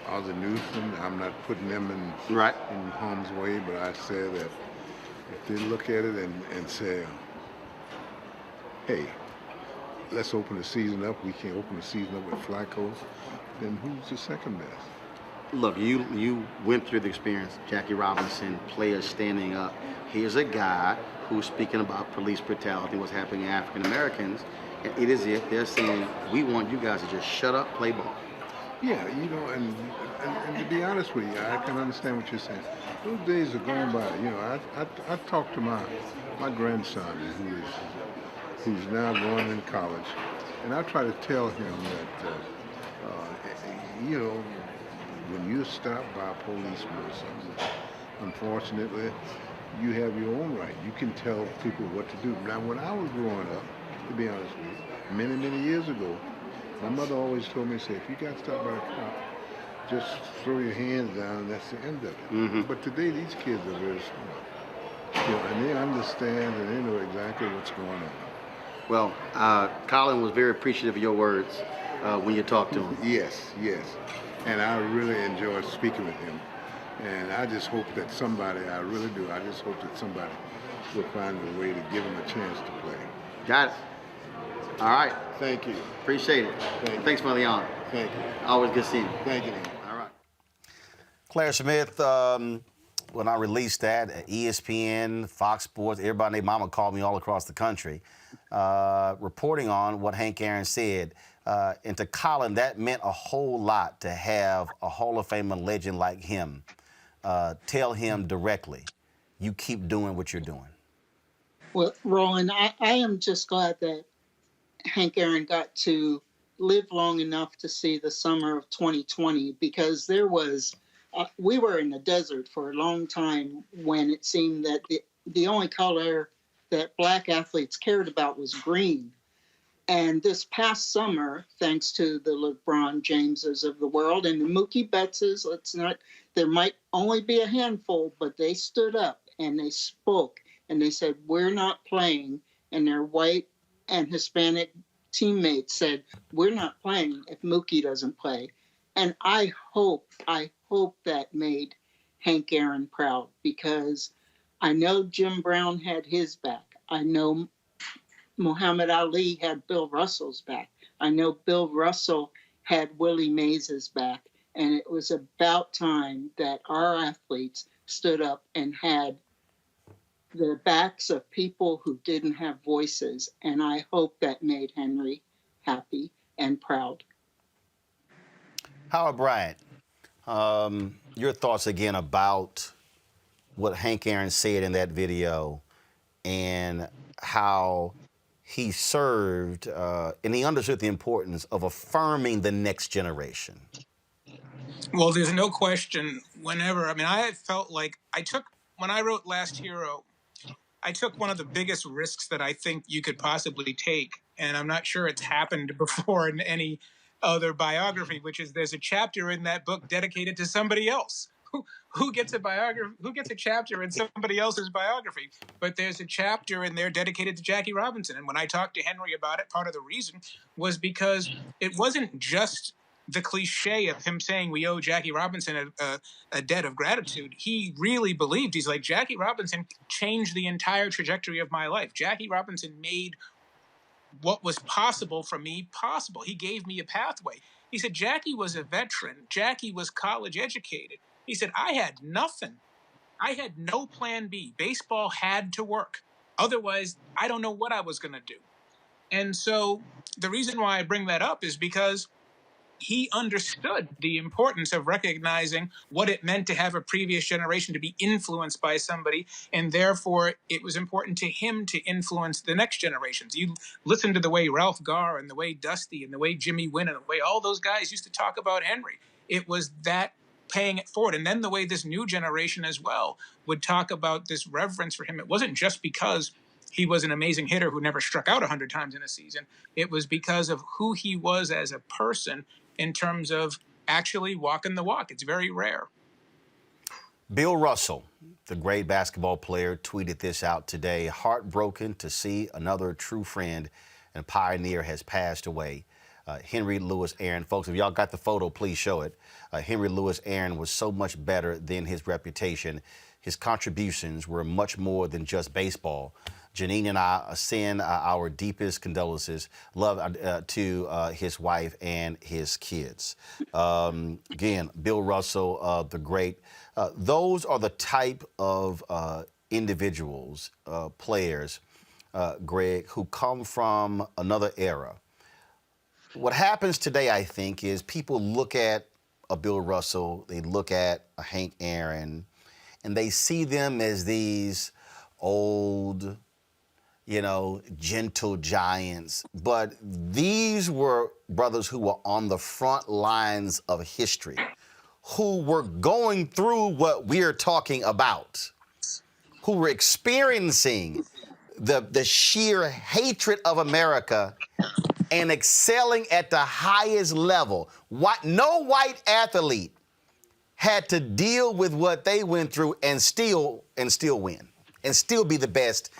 S9: Ozzie Newsome, I'm not putting them in harm's way, but I say that if they look at it and say, hey, let's open the season up, we can't open the season up with Flacco, then who's the second best?
S8: Look, you went through the experience, Jackie Robinson, players standing up. Here's a guy who's speaking about police brutality, what's happening to African Americans. It is if they're saying, we want you guys to just shut up, play ball.
S9: Yeah, and to be honest with you, I can understand what you're saying. Those days are gone by. I talked to my grandson who's now going in college, and I try to tell him that, when you're stopped by a policeman or something, unfortunately, you have your own right. You can tell people what to do. Now, when I was growing up, to be honest with you, many, many years ago, my mother always told me, say, if you got stopped by a cop, just throw your hands down and that's the end of it. But today, these kids are very smart. And they understand and they know exactly what's going on.
S8: Well, Colin was very appreciative of your words when you talked to him.
S9: Yes. And I really enjoyed speaking with him. And I just hope that somebody, I really do, I just hope that somebody will find a way to give him a chance to play.
S8: Got it. All right.
S9: Thank you.
S8: Appreciate it.
S9: Thank you.
S8: Thanks for the honor.
S9: Thank you.
S8: Always good seeing you.
S9: Thank you.
S8: All right.
S1: Claire Smith, when I released that, ESPN, Fox Sports, everybody and their mama called me all across the country, reporting on what Hank Aaron said. And to Colin, that meant a whole lot to have a Hall of Famer legend like him tell him directly, you keep doing what you're doing.
S5: Well, Roland, I am just glad that Hank Aaron got to live long enough to see the summer of 2020, because there was, we were in the desert for a long time when it seemed that the only color that black athletes cared about was green. And this past summer, thanks to the LeBron Jameses of the world and the Mookie Bettses, there might only be a handful, but they stood up and they spoke and they said, we're not playing. And their white and Hispanic teammates said, we're not playing if Mookie doesn't play. And I hope that made Hank Aaron proud, because I know Jim Brown had his back. I know Muhammad Ali had Bill Russell's back. I know Bill Russell had Willie Mays's back. And it was about time that our athletes stood up and had the backs of people who didn't have voices. And I hope that made Henry happy and proud.
S1: Howard Bryant, your thoughts again about what Hank Aaron said in that video and how he served and he understood the importance of affirming the next generation.
S6: Well, there's no question I felt like when I wrote Last Hero, I took one of the biggest risks that I think you could possibly take. And I'm not sure it's happened before in any other biography, which is there's a chapter in that book dedicated to somebody else. Who gets a biography? Who gets a chapter in somebody else's biography? But there's a chapter in there dedicated to Jackie Robinson. And when I talked to Henry about it, part of the reason was because it wasn't just the cliche of him saying we owe Jackie Robinson a debt of gratitude. He really believed, he's like, Jackie Robinson changed the entire trajectory of my life. Jackie Robinson made what was possible for me possible. He gave me a pathway. He said, Jackie was a veteran. Jackie was college educated. He said, I had nothing. I had no plan B. Baseball had to work. Otherwise, I don't know what I was going to do. And so the reason why I bring that up is because he understood the importance of recognizing what it meant to have a previous generation to be influenced by somebody, and therefore it was important to him to influence the next generations. You listen to the way Ralph Garr and the way Dusty and the way Jimmy Wynn and the way all those guys used to talk about Henry. It was that paying it forward. And then the way this new generation as well would talk about this reverence for him. It wasn't just because he was an amazing hitter who never struck out 100 times in a season. It was because of who he was as a person in terms of actually walking the walk. It's very rare.
S1: Bill Russell, the great basketball player, tweeted this out today. Heartbroken to see another true friend and pioneer has passed away. Henry Louis Aaron. Folks, if y'all got the photo, please show it. Henry Louis Aaron was so much better than his reputation. His contributions were much more than just baseball. Janine and I send our deepest condolences, love to his wife and his kids. Again, Bill Russell, the great. Those are the type of individuals, players, Greg, who come from another era. What happens today, I think, is people look at a Bill Russell, they look at a Hank Aaron, and they see them as these old, gentle giants. But these were brothers who were on the front lines of history, who were going through what we're talking about, who were experiencing the sheer hatred of America and excelling at the highest level. No white athlete had to deal with what they went through and still win, and still be the best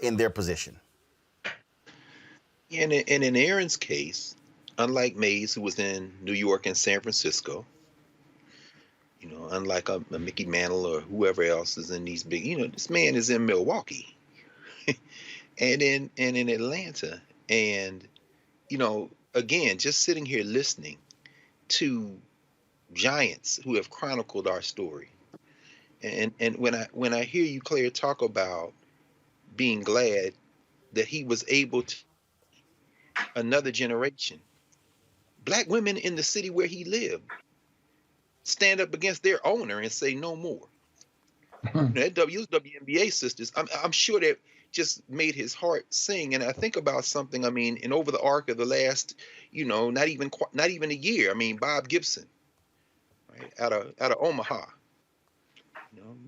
S1: in their position.
S7: And in Aaron's case, unlike Mays, who was in New York and San Francisco, unlike a Mickey Mantle or whoever else is in these big, this man is in Milwaukee. and in Atlanta. And, again, just sitting here listening to giants who have chronicled our story. And when I hear you, Claire, talk about being glad that he was able to another generation, black women in the city where he lived stand up against their owner and say no more. That WNBA sisters, I'm sure that just made his heart sing. And I think about something. I mean, and over the arc of the last, not even a year. I mean, Bob Gibson, right, out of Omaha,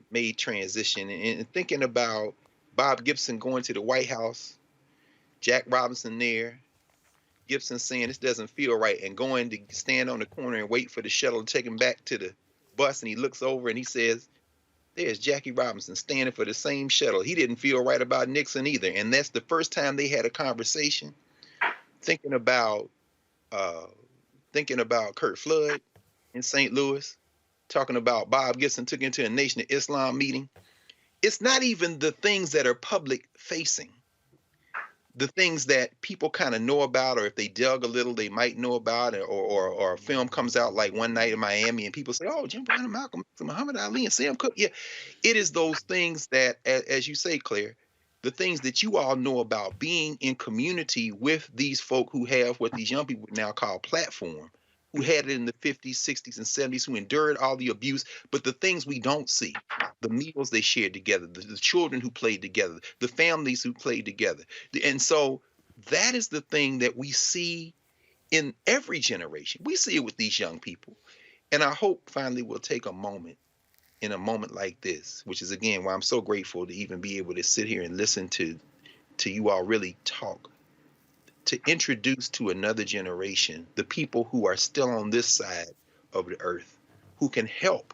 S7: made transition. And thinking about Bob Gibson going to the White House, Jack Robinson there, Gibson saying this doesn't feel right, and going to stand on the corner and wait for the shuttle to take him back to the bus. And he looks over and he says, there's Jackie Robinson standing for the same shuttle. He didn't feel right about Nixon either. And that's the first time they had a conversation. Thinking about Kurt Flood in St. Louis, talking about Bob Gibson took into a Nation of Islam meeting. It's not even the things that are public facing, the things that people kind of know about, or if they dug a little, they might know about it, or a film comes out like One Night in Miami and people say, oh, Jim Brown and Malcolm, Muhammad Ali and Sam Cooke. Yeah, it is those things that, as you say, Claire, the things that you all know about being in community with these folk who have what these young people now call platform, who had it in the 50s, 60s, and 70s, who endured all the abuse, but the things we don't see, the meals they shared together, the children who played together, the families who played together. And so that is the thing that we see in every generation. We see it with these young people. And I hope finally we'll take a moment in a moment like this, which is, again, why I'm so grateful to even be able to sit here and listen to you all really talk, to introduce to another generation the people who are still on this side of the earth, who can help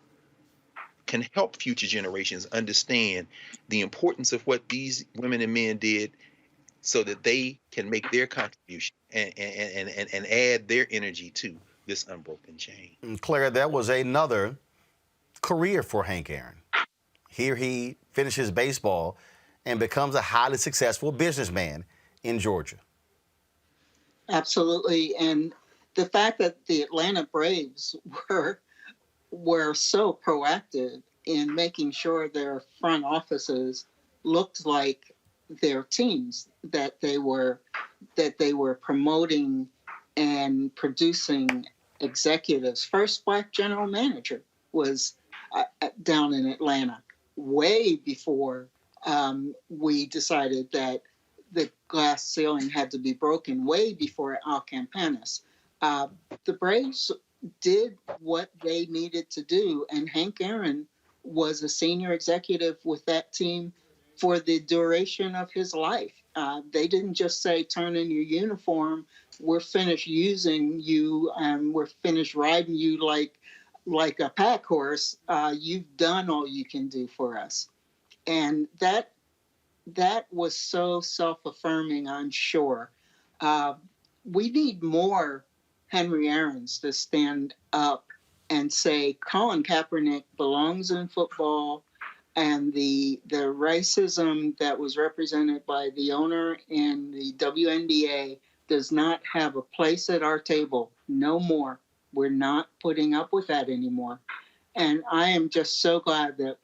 S7: future generations understand the importance of what these women and men did, so that they can make their contribution and add their energy to this unbroken chain.
S1: Claire, that was another career for Hank Aaron. Here he finishes baseball and becomes a highly successful businessman in Georgia.
S5: Absolutely. And the fact that the Atlanta Braves were so proactive in making sure their front offices looked like their teams, that they were promoting and producing executives. First black general manager was down in Atlanta, way before we decided that the glass ceiling had to be broken, way before Al Campanis. The Braves did what they needed to do, and Hank Aaron was a senior executive with that team for the duration of his life. They didn't just say, turn in your uniform, we're finished using you, and we're finished riding you like a pack horse. You've done all you can do for us. And that was so self-affirming, I'm sure. We need more Henry Aarons to stand up and say Colin Kaepernick belongs in football, and the racism that was represented by the owner in the WNBA does not have a place at our table. No more. We're not putting up with that anymore. And I am just so glad that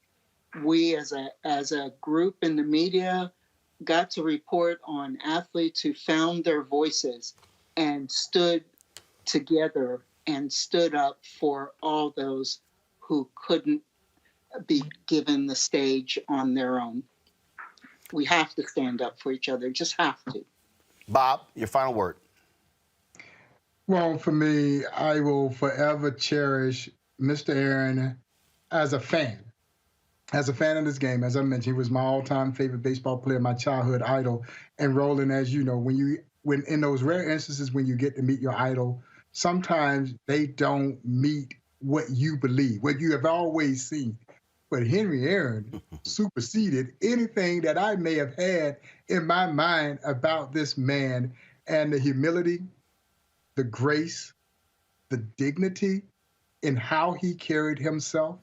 S5: we as a group in the media got to report on athletes who found their voices and stood together and stood up for all those who couldn't be given the stage on their own. We have to stand up for each other, just have to.
S1: Bob, your final word.
S4: Well, for me, I will forever cherish Mr. Aaron as a fan. As a fan of this game. As I mentioned, he was my all-time favorite baseball player, my childhood idol. And Roland, as you know, when in those rare instances when you get to meet your idol, sometimes they don't meet what you believe, what you have always seen. But Henry Aaron superseded anything that I may have had in my mind about this man, and the humility, the grace, the dignity in how he carried himself.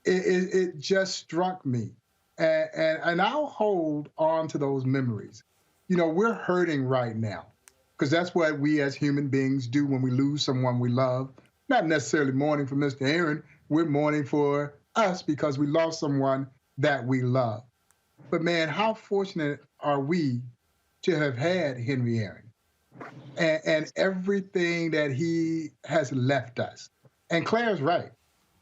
S4: It just struck me And I'll hold on to those memories. You know, we're hurting right now because that's what we as human beings do when we lose someone we love. Not necessarily mourning for Mr. Aaron, we're mourning for us because we lost someone that we love. But man, how fortunate are we to have had Henry Aaron and everything that he has left us? And Claire's right.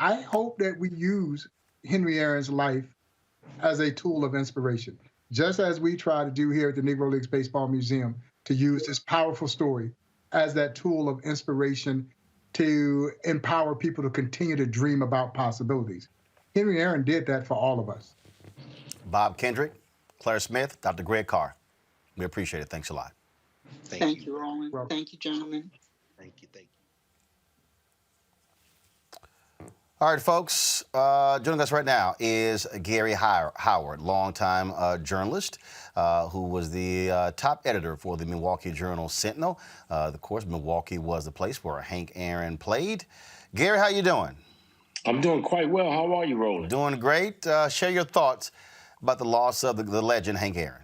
S4: I hope that we use Henry Aaron's life as a tool of inspiration, just as we try to do here at the Negro Leagues Baseball Museum, to use this powerful story as that tool of inspiration to empower people to continue to dream about possibilities. Henry Aaron did that for all of us.
S1: Bob Kendrick, Claire Smith, Dr. Greg Carr. We appreciate it. Thanks a lot.
S5: Thank you, Roland.
S4: Well,
S5: Thank you, gentlemen.
S7: Thank you.
S1: All right, folks. Joining us right now is Gary Howard, longtime journalist who was the top editor for the Milwaukee Journal-Sentinel. Of course, Milwaukee was the place where Hank Aaron played. Gary, how you doing?
S10: I'm doing quite well. How are you, Roland?
S1: Doing great. Share your thoughts about the loss of the legend Hank Aaron.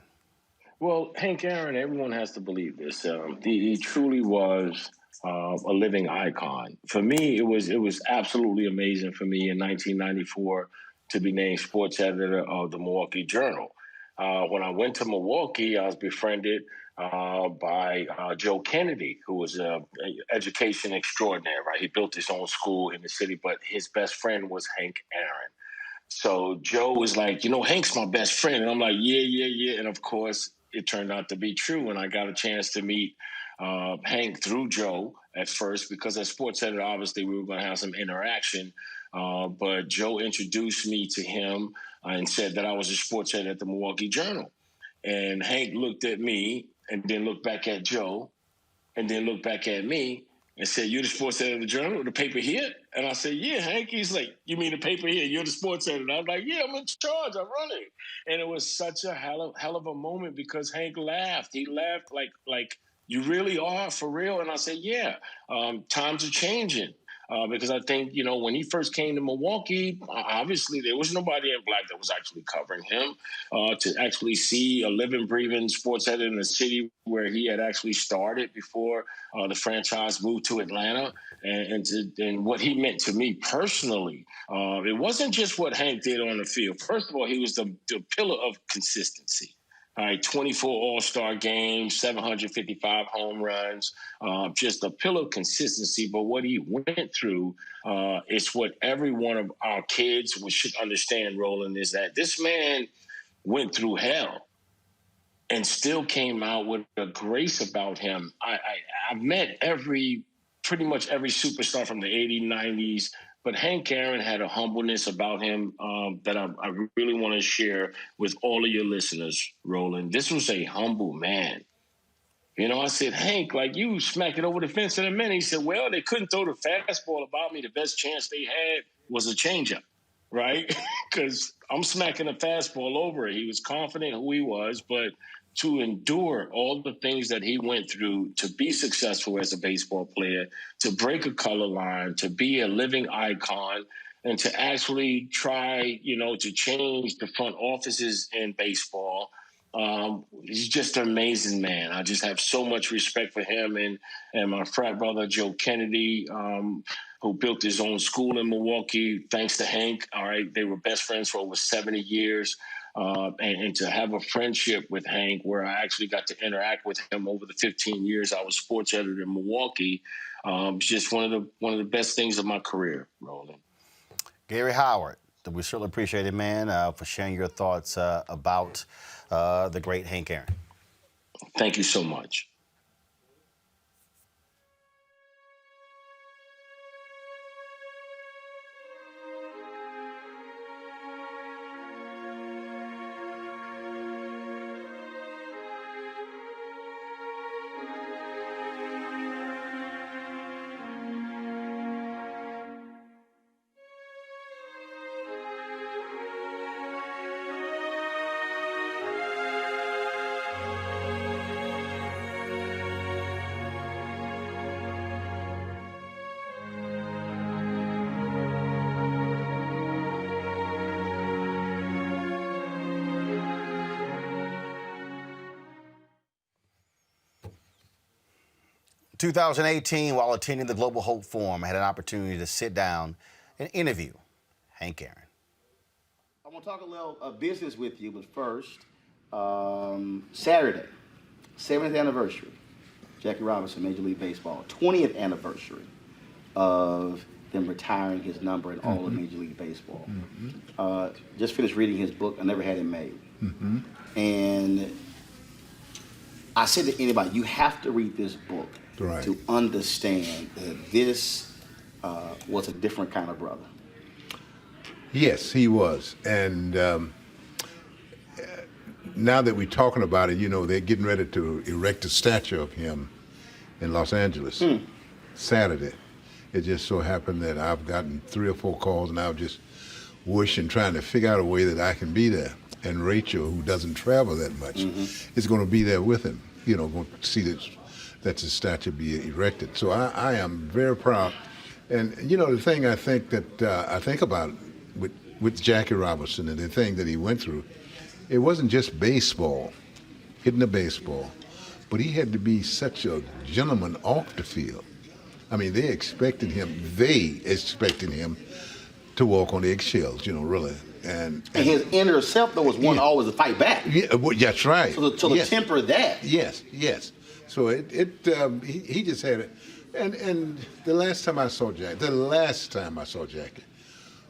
S10: Well, Hank Aaron, everyone has to believe this. He truly was a living icon. For me, it was absolutely amazing for me in 1994 to be named sports editor of the Milwaukee Journal. When I went to Milwaukee, I was befriended by Joe Kennedy, who was an education extraordinaire, right? He built his own school in the city, but his best friend was Hank Aaron. So Joe was like, Hank's my best friend. And I'm like, yeah. And of course, it turned out to be true. And I got a chance to meet Hank through Joe at first, because as sports editor, obviously we were going to have some interaction. But Joe introduced me to him and said that I was a sports editor at the Milwaukee Journal. And Hank looked at me and then looked back at Joe and then looked back at me and said, "You're the sports editor of the Journal, the paper here?" And I said, "Yeah, Hank." He's like, "You mean the paper here? You're the sports editor?" I was like, "Yeah, I'm in charge. I'm running." And it was such a hell of a moment because Hank laughed. He laughed like "You really are for real?" And I said, "Yeah, times are changing." Because I think, when he first came to Milwaukee, obviously there was nobody in black that was actually covering him. To actually see a living, breathing sports editor in the city where he had actually started before the franchise moved to Atlanta, and what he meant to me personally, it wasn't just what Hank did on the field. First of all, he was the pillar of consistency. All right, 24 All-Star games, 755 home runs, just a pillar of consistency. But what he went through is what every one of our kids should understand, Roland, is that this man went through hell and still came out with a grace about him. I've met pretty much every superstar from the 80s, 90s, but Hank Aaron had a humbleness about him that I really want to share with all of your listeners, Roland. This was a humble man. I said, "Hank, like, you smack it over the fence in a minute." He said, "Well, they couldn't throw the fastball about me. The best chance they had was a changeup, right?" Because I'm smacking a fastball over it. He was confident who he was, but to endure all the things that he went through to be successful as a baseball player, to break a color line, to be a living icon, and to actually try, to change the front offices in baseball. He's just an amazing man. I just have so much respect for him and my frat brother, Joe Kennedy, who built his own school in Milwaukee, thanks to Hank. All right. They were best friends for over 70 years. And to have a friendship with Hank where I actually got to interact with him over the 15 years I was sports editor in Milwaukee, it's just one of the best things of my career, Roland.
S1: Gary Howard, we certainly appreciate it, man, for sharing your thoughts about the great Hank Aaron.
S10: Thank you so much.
S1: 2018, while attending the Global Hope Forum, I had an opportunity to sit down and interview Hank Aaron.
S8: I want to talk a little business with you, but first, Saturday, 70th anniversary, Jackie Robinson, Major League Baseball, 20th anniversary of them retiring his number in all of Major League Baseball. Just finished reading his book, I Never Had It Made. And I said to anybody, you have to read this book to understand that this was a different kind of brother.
S11: Yes, he was. And now that we're talking about it, you know, they're getting ready to erect a statue of him in Los Angeles Saturday. It just so happened that I've gotten 3 or 4 calls, and I've just wishing, trying to figure out a way that I can be there. And Rachel, who doesn't travel that much, is going to be there with him, you know, going to see that the statue be erected. So I am very proud. And, you know, the thing I think that I think about with Jackie Robinson and the thing that he went through, it wasn't just baseball, hitting the baseball, but he had to be such a gentleman off the field. I mean, they expected him to walk on eggshells, you know, really. And
S8: his inner self, though, was one always to fight back.
S11: Yeah, well, that's right.
S8: So to temper that.
S11: Yes. So he just had it. And the last time I saw Jackie,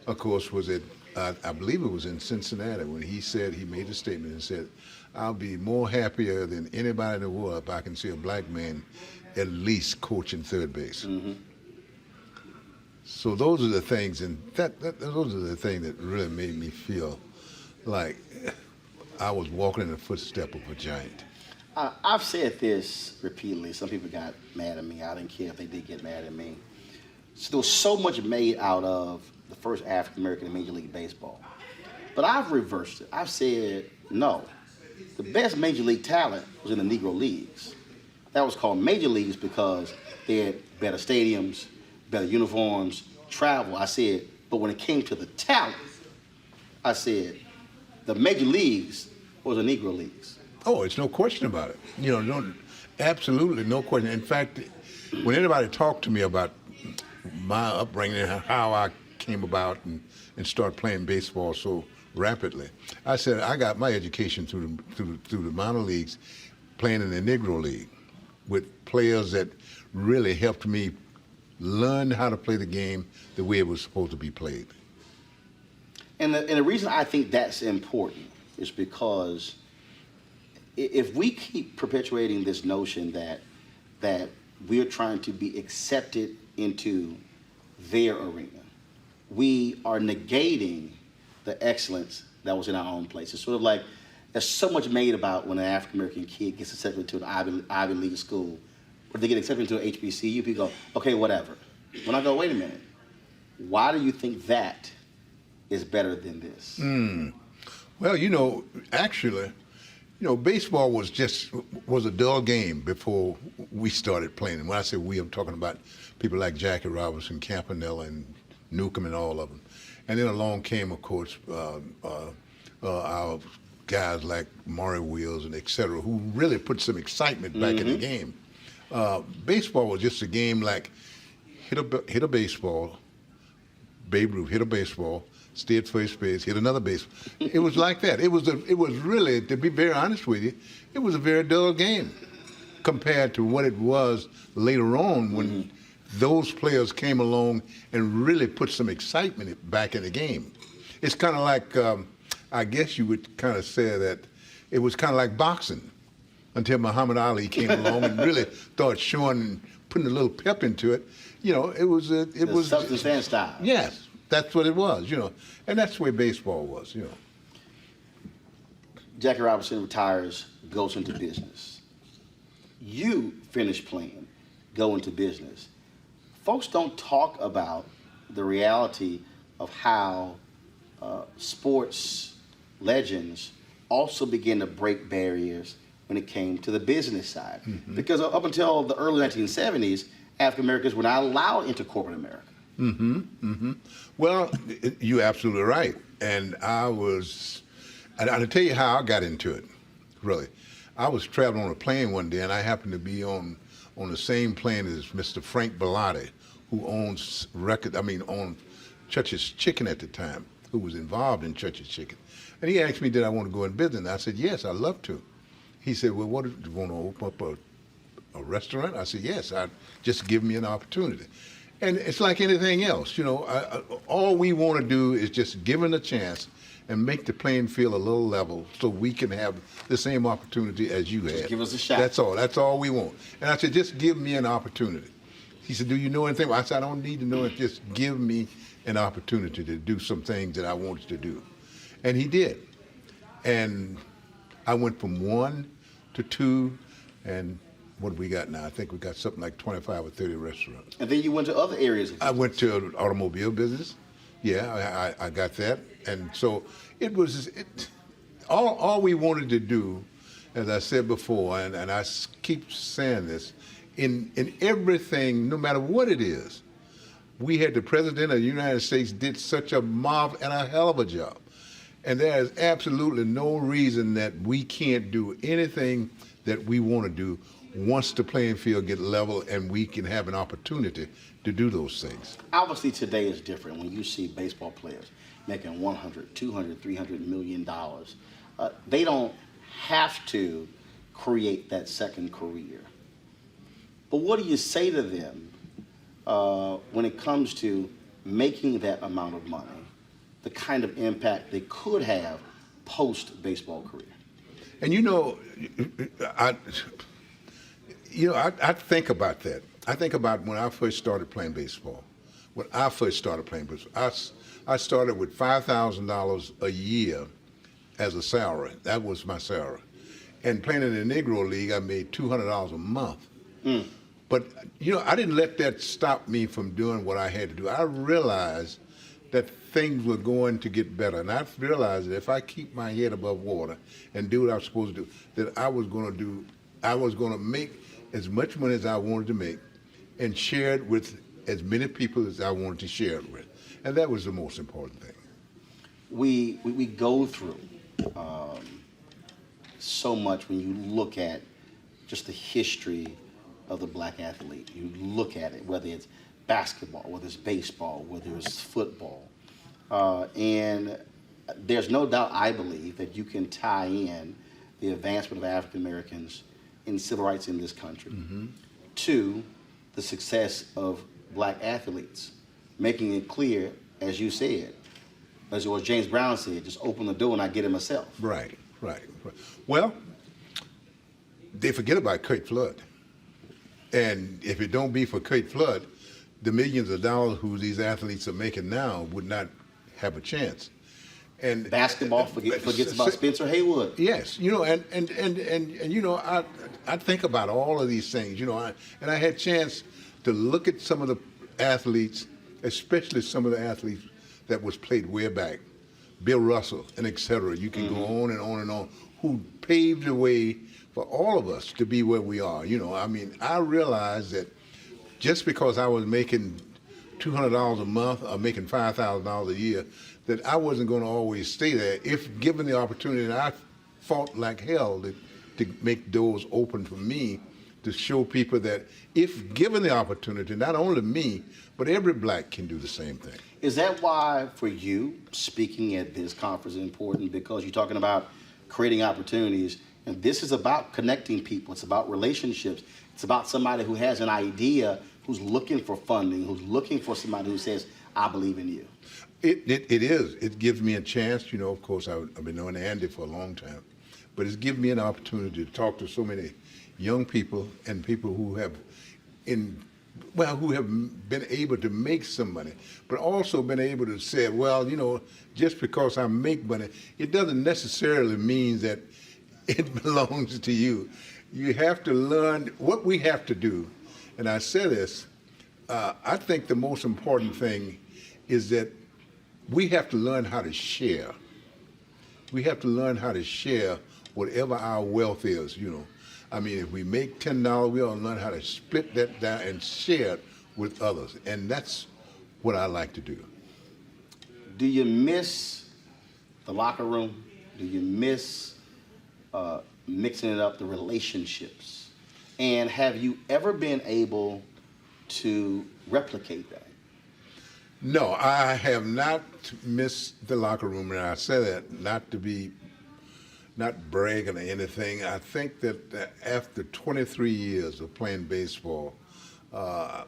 S11: of course, was at, I believe it was in Cincinnati, when he made a statement and said, I'll be more happier than anybody in the world if I can see a black man at least coaching third base. So those are the things, and those are the things that really made me feel like I was walking in the footstep of a giant.
S8: I've said this repeatedly. Some people got mad at me. I didn't care if they did get mad at me. So there was so much made out of the first African American in Major League Baseball. But I've reversed it. I've said, no, the best Major League talent was in the Negro Leagues. That was called Major Leagues because they had better stadiums, better uniforms, travel. I said, but when it came to the talent, I said, the Major Leagues was the Negro Leagues.
S11: Oh, it's no question about it. You know, absolutely no question. In fact, when anybody talked to me about my upbringing and how I came about and started playing baseball so rapidly, I said I got my education through the minor leagues, playing in the Negro League with players that really helped me learn how to play the game the way it was supposed to be played.
S8: And the reason I think that's important is because if we keep perpetuating this notion that we're trying to be accepted into their arena, we are negating the excellence that was in our own place. It's sort of like there's so much made about when an African American kid gets accepted to an Ivy League school, or they get accepted to an HBCU. People go, okay, whatever. When I go, wait a minute, why do you think that is better than this?
S11: Well, you know, actually, you know, baseball was a dull game before we started playing. And when I say we, I'm talking about people like Jackie Robinson, Campanella, and Newcomb, and all of them. And then along came, of course, our guys like Maury Wills and et cetera, who really put some excitement back in the game. Baseball was just a game like hit a baseball, Babe Ruth hit a baseball, stay at first base, hit another base. It was like that. It was really, to be very honest with you, it was a very dull game compared to what it was later on when those players came along and really put some excitement back in the game. It's kind of like, I guess you would kind of say that it was kind of like boxing until Muhammad Ali came along and really started showing and putting a little pep into it. You know, it was
S8: substance and style.
S11: Yes, that's what it was, you know. And that's the way baseball was, you know.
S8: Jackie Robinson retires, goes into business. You finish playing, go into business. Folks don't talk about the reality of how sports legends also begin to break barriers when it came to the business side. Because up until the early 1970s, African Americans were not allowed into corporate America.
S11: Well, you're absolutely right. And I'll tell you how I got into it, really. I was traveling on a plane one day, and I happened to be on on the same plane as Mr. Frank Bellotti, who owned Church's Chicken at the time, who was involved in Church's Chicken. And he asked me, did I want to go in business? And I said, yes, I'd love to. He said, well, what, do you want to open up a restaurant? I said, yes, just give me an opportunity. And it's like anything else, all we want to do is just give it a chance and make the playing field a little level so we can have the same opportunity as you had.
S8: Give us a shot.
S11: That's all we want. And I said, just give me an opportunity. He said, do you know anything? I said, I don't need to know it, just give me an opportunity to do some things that I wanted to do. And he did. And I went from 1 to 2, and what do we got now? I think we got something like 25 or 30 restaurants.
S8: And then you went to other areas.
S11: I went to an automobile business. Yeah, I got that. And so all we wanted to do, as I said before, and I keep saying this, in everything, no matter what it is, we had the President of the United States did such a marvel and a hell of a job. And there is absolutely no reason that we can't do anything that we want to do once the playing field get level and we can have an opportunity to do those things.
S8: Obviously, today is different when you see baseball players making 100, 200, 300 million dollars. They don't have to create that second career. But what do you say to them when it comes to making that amount of money, the kind of impact they could have post-baseball career?
S11: And I think about that. I think about when I first started playing baseball. I started with $5,000 a year as a salary. That was my salary. And playing in the Negro League, I made $200 a month. But, I didn't let that stop me from doing what I had to do. I realized that things were going to get better. And I realized that if I keep my head above water and do what I was supposed to do, that I was going to make as much money as I wanted to make and share it with as many people as I wanted to share it with. And that was the most important thing.
S8: We go through so much when you look at just the history of the black athlete. You look at it, whether it's basketball, whether it's baseball, whether it's football. And there's no doubt, I believe, that you can tie in the advancement of African Americans in civil rights in this country to the success of black athletes, making it clear, as you said, as what James Brown said, just open the door and I get it myself.
S11: Right. Well, they forget about Kurt Flood. And if it don't be for Kurt Flood, the millions of dollars who these athletes are making now would not have a chance. And
S8: basketball forgets about Spencer Haywood.
S11: Yes, I think about all of these things, and I had a chance to look at some of the athletes, especially some of the athletes that was played way back, Bill Russell and et cetera. You can go on and on and on, who paved the way for all of us to be where we are. I realized that just because I was making $200 a month or making $5,000 a year, that I wasn't going to always stay there. If given the opportunity, and I fought like hell to make doors open for me, to show people that if given the opportunity, not only me, but every black can do the same thing.
S8: Is that why, for you, speaking at this conference is important? Because you're talking about creating opportunities, and this is about connecting people. It's about relationships. It's about somebody who has an idea, who's looking for funding, who's looking for somebody who says, I believe in you.
S11: It is. It gives me a chance. Of course, I've been knowing Andy for a long time, but it's given me an opportunity to talk to so many young people and people who have been able to make some money, but also been able to say, well, just because I make money, it doesn't necessarily mean that it belongs to you. You have to learn what we have to do. And I say this, I think the most important thing is that we have to learn how to share. We have to learn how to share whatever our wealth is, if we make $10, we ought to learn how to split that down and share it with others. And that's what I like to do.
S8: Do you miss the locker room? Do you miss mixing it up, the relationships?
S1: And have you ever been able to replicate that?
S11: No, I have not missed the locker room, and I say that not bragging or anything. I think that after 23 years of playing baseball, I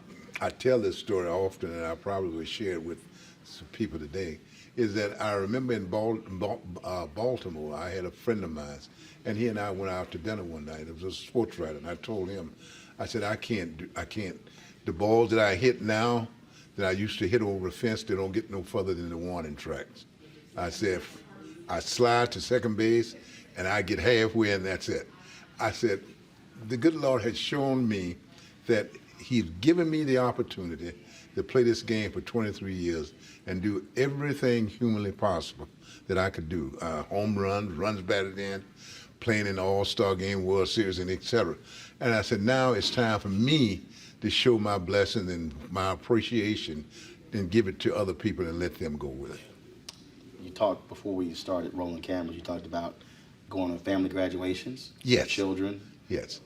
S11: tell this story often, and I probably will share it with some people today, is that I remember in Baltimore, I had a friend of mine, and he and I went out to dinner one night. It was a sports writer, and I told him, I said, I can't. The balls that I hit now, that I used to hit over the fence, they don't get no further than the warning tracks. I said, I slide to second base, and I get halfway, and that's it. I said, the good Lord has shown me that He's given me the opportunity to play this game for 23 years and do everything humanly possible that I could do. Home runs batted in, playing in the All-Star Game, World Series, and et cetera. And I said, now it's time for me to show my blessing and my appreciation and give it to other people and let them go with it.
S1: You talked before we started rolling cameras, you talked about going to family graduations,
S11: Yes.
S1: children.
S11: Yes.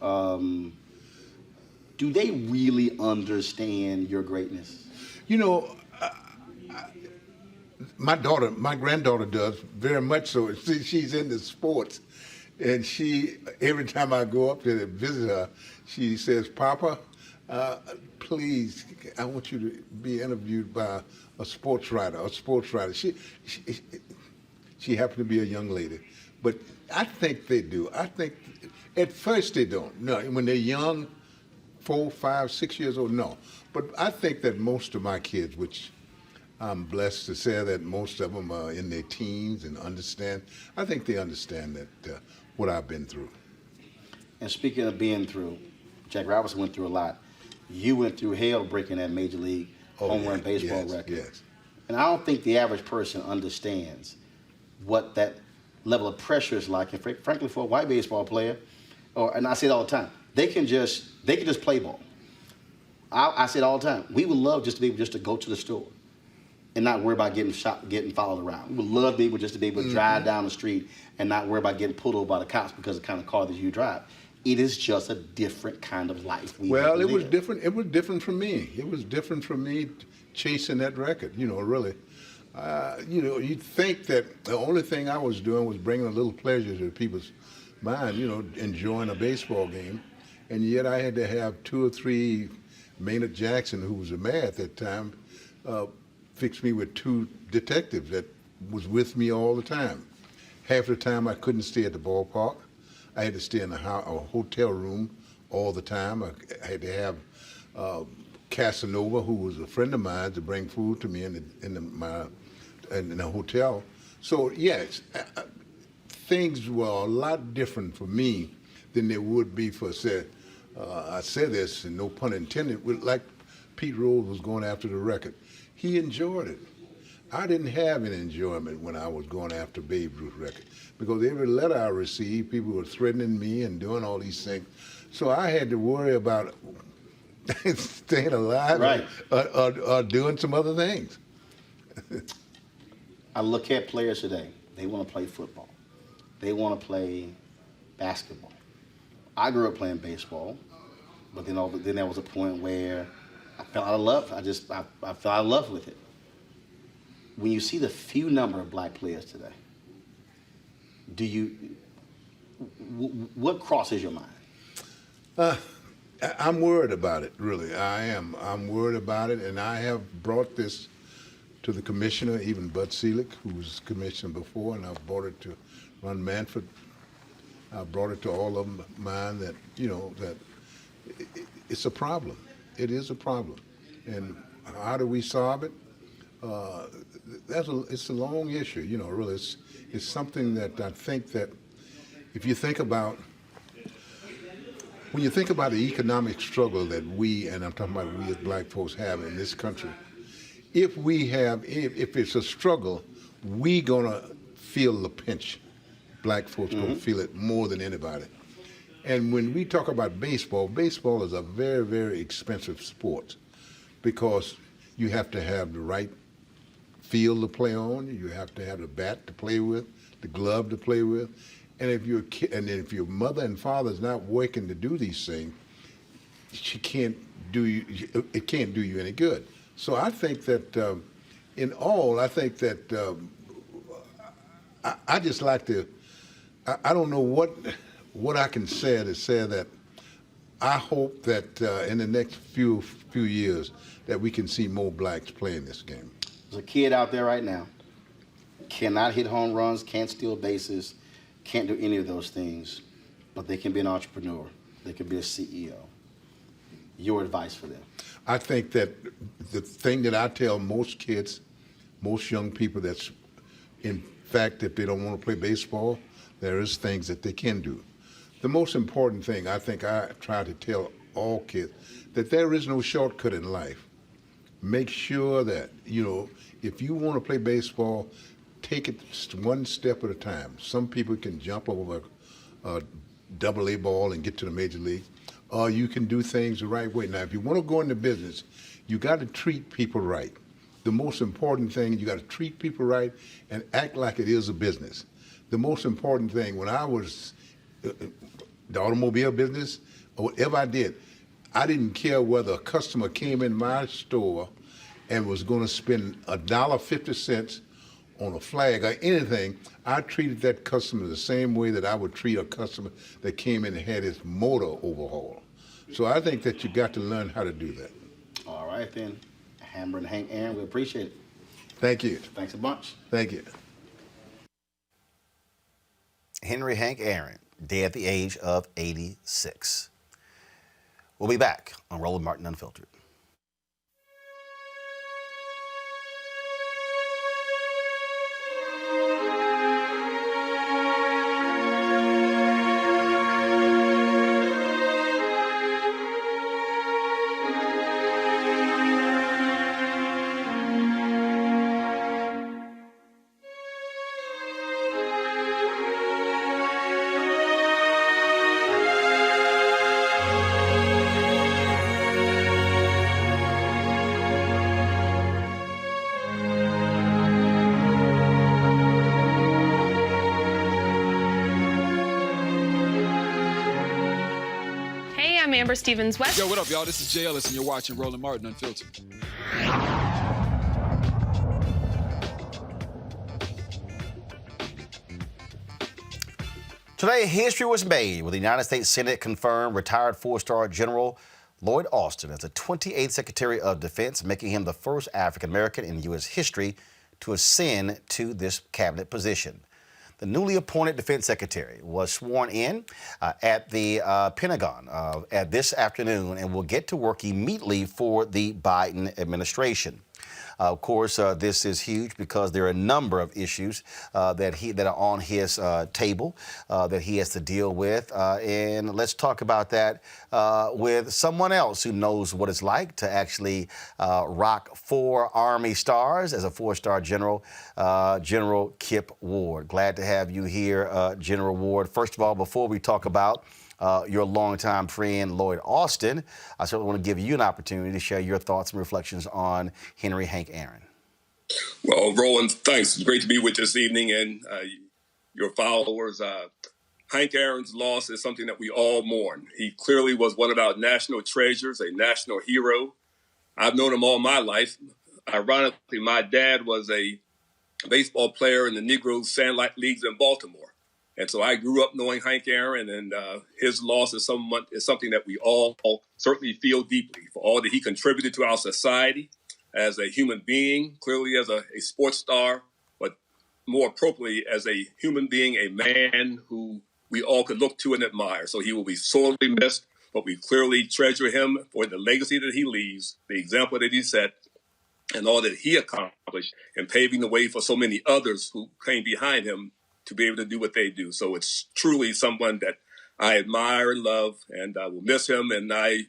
S1: Do they really understand your greatness?
S11: You know, my granddaughter does very much so. She's into sports, and every time I go up there to visit her, she says, "Papa, please, I want you to be interviewed by a sports writer." She happened to be a young lady, but I think they do. I think at first they don't. No, when they're young, 4, 5, 6 years old, no. But I think that most of my kids, which I'm blessed to say that most of them are in their teens and understand, I think they understand that what I've been through.
S1: And speaking of being through, Jack Robinson went through a lot. You went through hell breaking that major league home run baseball record.
S11: Yes.
S1: And I don't think the average person understands what that level of pressure is like. And frankly, for a white baseball player, and I say it all the time, they can just play ball. I say it all the time. We would love just to be able to go to the store and not worry about getting shot, getting followed around. We would love to be able to drive down the street and not worry about getting pulled over by the cops because of the kind of car that you drive. It is just a different kind of life.
S11: Well, it was different. It was different for me. It was different for me chasing that record. Really. You'd think that the only thing I was doing was bringing a little pleasure to people's mind. Enjoying a baseball game, and yet I had to have 2 or 3. Maynard Jackson, who was a mayor at that time, fixed me with 2 detectives that was with me all the time. Half the time I couldn't stay at the ballpark. I had to stay in a hotel room all the time. I had to have Casanova, who was a friend of mine, to bring food to me in the hotel. So yes, things were a lot different for me than they would be for, say, I say this, and no pun intended, like Pete Rose was going after the record. He enjoyed it. I didn't have any enjoyment when I was going after Babe Ruth's record, because every letter I received, people were threatening me and doing all these things. So I had to worry about staying alive,
S1: right,
S11: or doing some other things.
S1: I look at players today. They want to play football. They want to play basketball. I grew up playing baseball, but then there was a point where I fell out of love. I fell out of love with it. When you see the few number of black players today, what crosses your mind?
S11: I'm worried about it, really. I am. I'm worried about it, and I have brought this to the commissioner, even Bud Selig, who was commissioner before, and I've brought it to Ron Manfred. I brought it to all of mine that it's a problem. It is a problem, and how do we solve it? It's a long issue. Really, it's something that I think that if you think about, when you think about the economic struggle that and I'm talking about we as black folks have in this country, if it's a struggle, we gonna feel the pinch. Black folks gonna feel it more than anybody. And when we talk about baseball is a very, very expensive sport, because you have to have the right field to play on, you have to have the bat to play with, the glove to play with, and if your mother and father is not working to do these things, she can't do you. It can't do you any good. So I think that in all, I think that I just like to. I don't know what I can say to say that I hope that in the next few years that we can see more blacks playing this game.
S8: There's a kid out there right now, cannot hit home runs, can't steal bases, can't do any of those things, but they can be an entrepreneur. They can be a CEO. Your advice for them?
S11: I think that the thing that I tell most kids, most young people, that's in fact, if they don't want to play baseball, there is things that they can do. The most important thing I think I try to tell all kids, that there is no shortcut in life. Make sure that, if you want to play baseball, take it one step at a time. Some people can jump over a double-A ball and get to the major league, or you can do things the right way. Now, if you want to go into business, you got to treat people right. The most important thing, you got to treat people right and act like it is a business. The most important thing, when I was the automobile business, or whatever I did, I didn't care whether a customer came in my store and was going to spend $1.50 on a flag or anything. I treated that customer the same way that I would treat a customer that came in and had his motor overhauled. So I think that you got to learn how to do that.
S8: All right, then. Hammer and Hank Aaron, we appreciate it.
S11: Thank you.
S8: Thanks a bunch.
S11: Thank you.
S1: Henry Hank Aaron, dead at the age of 86. We'll be back on Roland Martin Unfiltered.
S12: Amber Stevens-West.
S13: Yo, what up, y'all? This is Jay Ellis, and you're watching Roland Martin Unfiltered.
S1: Today, history was made when the United States Senate confirmed retired four-star General Lloyd Austin as the 28th Secretary of Defense, making him the first African-American in U.S. history to ascend to this cabinet position. The newly appointed defense secretary was sworn in at the Pentagon at this afternoon and will get to work immediately for the Biden administration. Of course, this is huge because there are a number of issues that are on his table that he has to deal with. And let's talk about that with someone else who knows what it's like to actually rock 4 Army stars as a 4-star general, General Kip Ward. Glad to have you here, General Ward. First of all, before we talk about your longtime friend, Lloyd Austin, I certainly want to give you an opportunity to share your thoughts and reflections on Henry Hank Aaron.
S14: Well, Roland, thanks. It's great to be with you this evening and your followers. Hank Aaron's loss is something that we all mourn. He clearly was one of our national treasures, a national hero. I've known him all my life. Ironically, my dad was a baseball player in the Negro Sandlot Leagues in Baltimore. And so I grew up knowing Hank Aaron, and his loss is something that we all certainly feel deeply for all that he contributed to our society as a human being, clearly as a sports star, but more appropriately as a human being, a man who we all could look to and admire. So he will be sorely missed, but we clearly treasure him for the legacy that he leaves, the example that he set, and all that he accomplished in paving the way for so many others who came behind him to be able to do what they do. So it's truly someone that I admire and love, and I will miss him. And I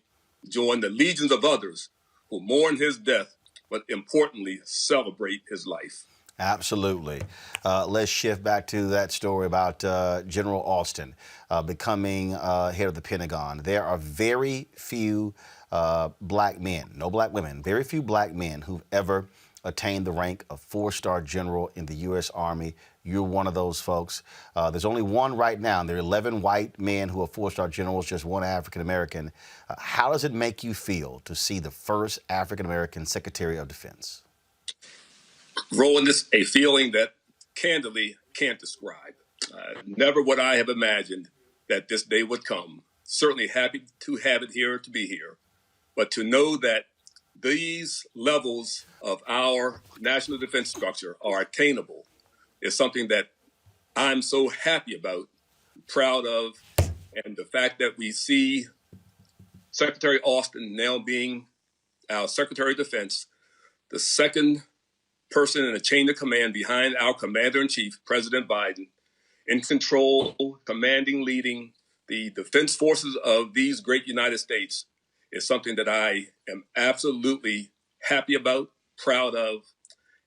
S14: join the legions of others who mourn his death, but importantly, celebrate his life.
S1: Absolutely. Let's shift back to that story about General Austin becoming head of the Pentagon. There are very few black men, no black women, very few black men who've ever attained the rank of 4-star general in the U.S. Army, you're one of those folks. There's only one right now, and there are 11 white men who are four-star generals, just one African-American. How does it make you feel to see the first African-American Secretary of Defense?
S14: Roland, it's a feeling that candidly can't describe. Never would I have imagined that this day would come. Certainly happy to have it here, to be here. But to know that these levels of our national defense structure are attainable is something that I'm so happy about, proud of, and the fact that we see Secretary Austin now being our Secretary of Defense, the second person in the chain of command behind our Commander-in-Chief, President Biden, in control, commanding, leading the defense forces of these great United States is something that I am absolutely happy about, proud of,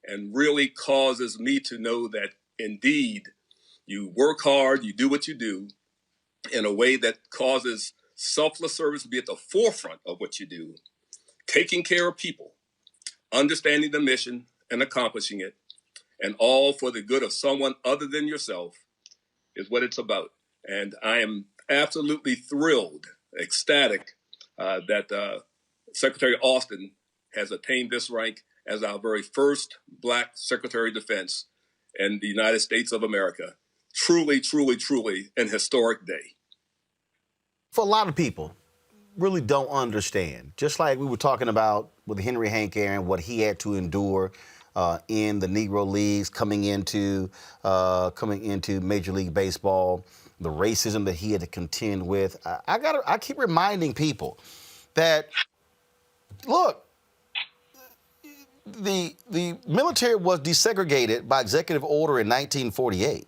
S14: and really causes me to know that indeed you work hard, you do what you do in a way that causes selfless service to be at the forefront of what you do, taking care of people, understanding the mission and accomplishing it, and all for the good of someone other than yourself is what it's about. And I am absolutely thrilled, ecstatic that Secretary Austin has attained this rank as our very first Black Secretary of Defense in the United States of America. Truly, truly, truly an historic day.
S1: For a lot of people, really don't understand. Just like we were talking about with Henry Hank Aaron, what he had to endure in the Negro Leagues, coming into Major League Baseball, the racism that he had to contend with. I keep reminding people that, look, the military was desegregated by executive order in 1948.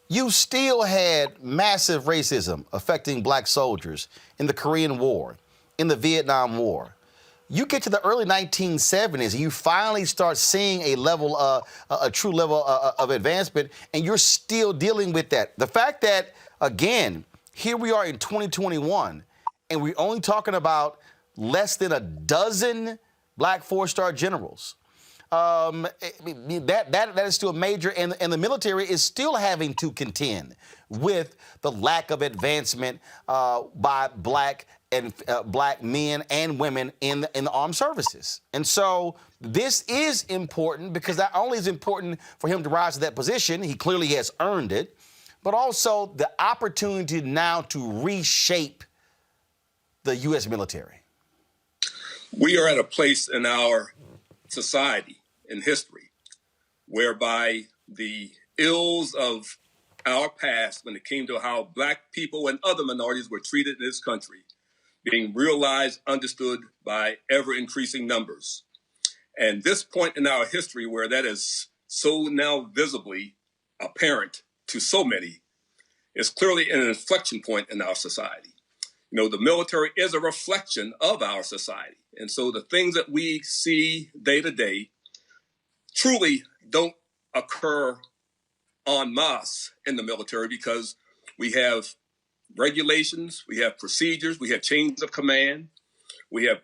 S1: You still had massive racism affecting Black soldiers in the Korean War, in the Vietnam War. You get to the early 1970s, and you finally start seeing a true level of advancement, and you're still dealing with that. The fact that, again, here we are in 2021, and we're only talking about less than a dozen Black four-star generals. That is still major, and the military is still having to contend with the lack of advancement by Black men and women in the armed services. And so this is important because not only is it important for him to rise to that position, he clearly has earned it, but also the opportunity now to reshape the U.S. military.
S14: We are at a place in our society and history whereby the ills of our past when it came to how Black people and other minorities were treated in this country being realized, understood by ever-increasing numbers. And this point in our history where that is so now visibly apparent to so many is clearly an inflection point in our society. You know, the military is a reflection of our society. And so the things that we see day to day truly don't occur en masse in the military because we have regulations, we have procedures, we have chains of command, we have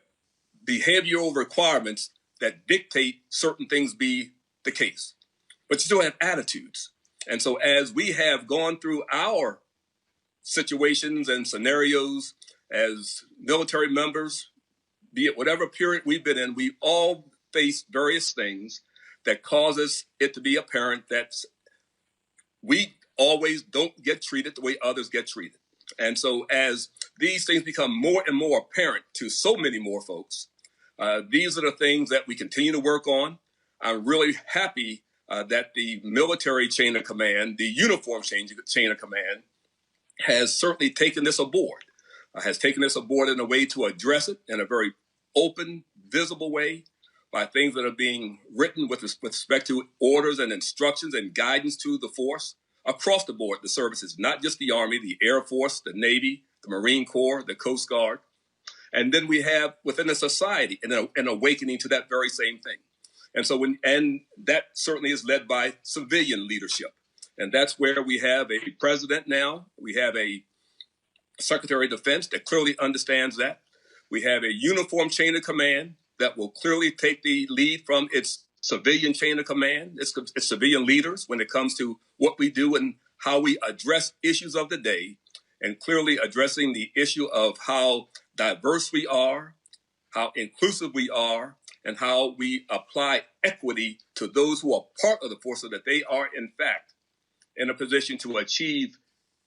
S14: behavioral requirements that dictate certain things be the case. But you still have attitudes. And so as we have gone through our situations and scenarios as military members, be it whatever period we've been in, we all face various things that causes it to be apparent that we always don't get treated the way others get treated. And so as these things become more and more apparent to so many more folks, these are the things that we continue to work on. I'm really happy that the military chain of command, the uniform chain of command, has certainly taken this aboard, in a way to address it in a very open, visible way by things that are being written with respect to orders and instructions and guidance to the force across the board, the services, not just the Army, the Air Force, the Navy, the Marine Corps, the Coast Guard. And then we have within the society an awakening to that very same thing. And so that certainly is led by civilian leadership. And that's where we have a president now. We have a Secretary of Defense that clearly understands that. We have a uniform chain of command that will clearly take the lead from its civilian chain of command. It's civilian leaders when it comes to what we do and how we address issues of the day, and clearly addressing the issue of how diverse we are, how inclusive we are, and how we apply equity to those who are part of the force so that they are, in fact, in a position to achieve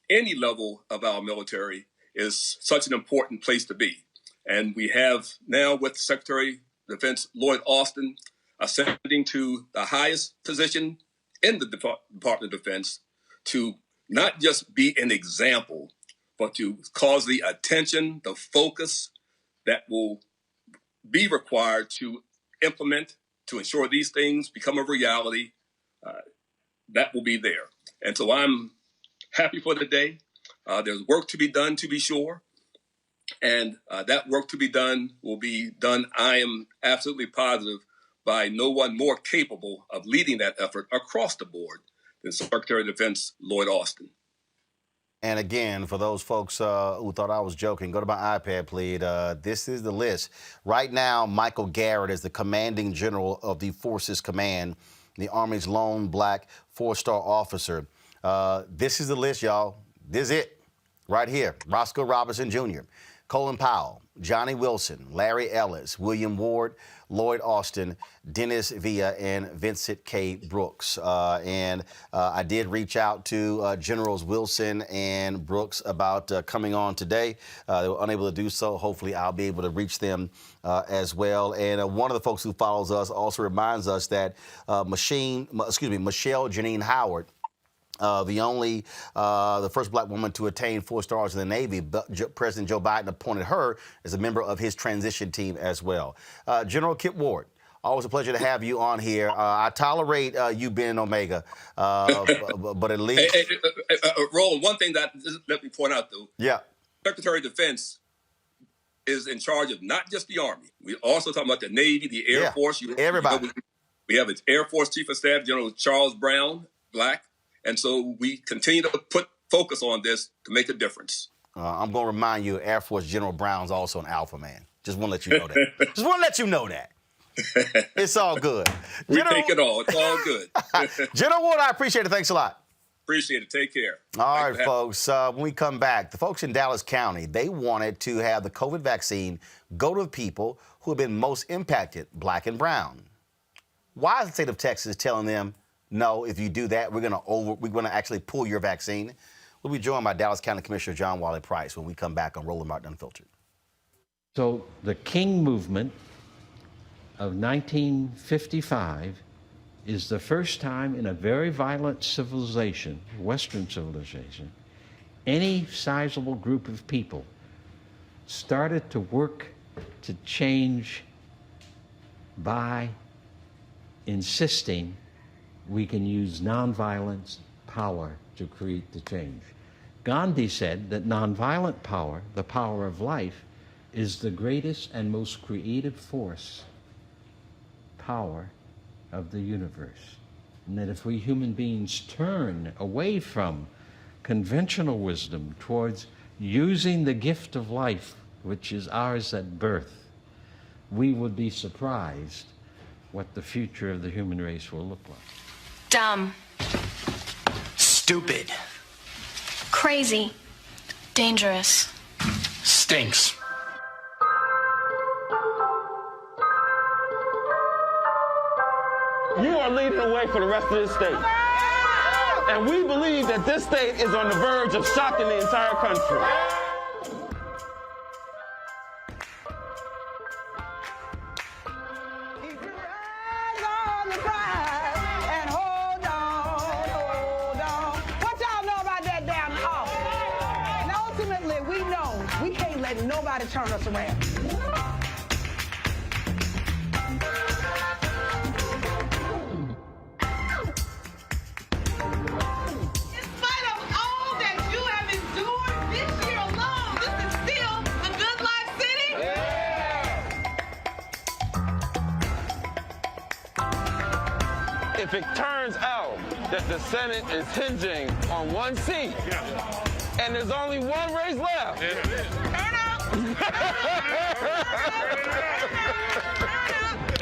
S14: any level of our military is such an important place to be. And we have now with Secretary of Defense Lloyd Austin ascending to the highest position in the Department of Defense to not just be an example, but to cause the attention, the focus that will be required to implement, to ensure these things become a reality, that will be there. And so I'm happy for the day. There's work to be done, to be sure. And that work to be done will be done, I am absolutely positive, by no one more capable of leading that effort across the board than Secretary of Defense Lloyd Austin.
S1: And again, for those folks who thought I was joking, go to my iPad, please. This is the list. Right now, Michael Garrett is the commanding general of the Forces Command, the Army's lone black 4-star officer. This is the list, y'all. This is it right here. Roscoe Robinson Jr., Colin Powell, Johnny Wilson, Larry Ellis, William Ward, Lloyd Austin, Dennis Villa, and Vincent K. Brooks. I did reach out to Generals Wilson and Brooks about coming on today. They were unable to do so. Hopefully, I'll be able to reach them as well. And one of the folks who follows us also reminds us that Michelle Janine Howard, the first black woman to attain 4 stars in the Navy, President Joe Biden appointed her as a member of his transition team as well. General Kip Ward, always a pleasure to have you on here. I tolerate you being Omega, but at least...
S14: Roland, one thing that, let me point out, though.
S1: Yeah.
S14: Secretary of Defense is in charge of not just the Army. We also talking about the Navy, the Air Force.
S1: Everybody.
S14: We have its Air Force Chief of Staff, General Charles Brown, black. And so we continue to put focus on this to make a difference.
S1: I'm going to remind you, Air Force General Brown's also an alpha man. Just want to let you know that. Just want to let you know that. It's all good.
S14: We take it all. It's all good.
S1: General Ward, I appreciate it. Thanks a lot.
S14: Appreciate it. Take care.
S1: All right, folks. When we come back, the folks in Dallas County, they wanted to have the COVID vaccine go to the people who have been most impacted, black and brown. Why is the state of Texas telling them, no, if you do that, we're going to actually pull your vaccine? We'll be joined by Dallas County Commissioner John Wiley Price when we come back on Roland Martin Unfiltered.
S15: So the King movement of 1955 is the first time in a very violent civilization, Western civilization, any sizable group of people started to work to change by insisting we can use nonviolence power to create the change. Gandhi said that nonviolent power, the power of life, is the greatest and most creative power of the universe. And that if we human beings turn away from conventional wisdom towards using the gift of life, which is ours at birth, we would be surprised what the future of the human race will look like.
S12: Dumb.
S16: Stupid.
S12: Crazy. Dangerous.
S16: Stinks.
S17: You are leading the way for the rest of this state. And we believe that this state is on the verge of shocking the entire country.
S18: Nobody turn us around.
S17: If it turns out that the Senate is hinging on one seat, and there's only one race left,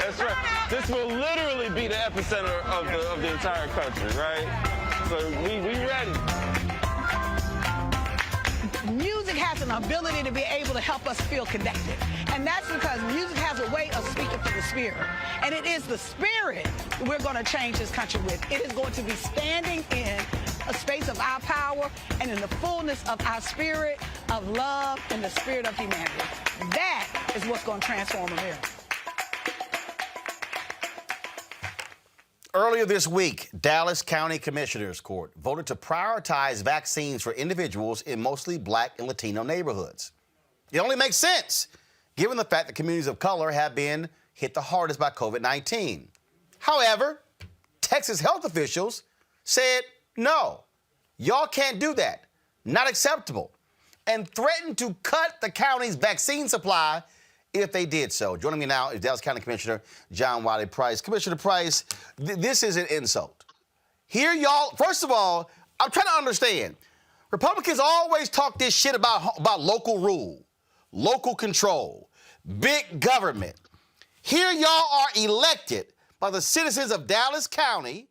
S17: That's right. This will literally be the epicenter of the entire country, right? So we ready.
S18: Music has an ability to be able to help us feel connected. And that's because music has a way of speaking to the spirit. And it is the spirit we're going to change this country with. It is going to be standing in a space of our power and in the fullness of our spirit of love and the spirit of humanity. That is what's going to transform America.
S1: Earlier this week, Dallas County Commissioners Court voted to prioritize vaccines for individuals in mostly Black and Latino neighborhoods. It only makes sense, given the fact that communities of color have been hit the hardest by COVID-19. However, Texas health officials said, no, y'all can't do that. Not acceptable. And threatened to cut the county's vaccine supply if they did so. Joining me now is Dallas County Commissioner John Wiley Price. Commissioner Price, this is an insult. Here y'all, first of all, I'm trying to understand. Republicans always talk this shit about local rule, local control, big government. Here y'all are elected by the citizens of Dallas County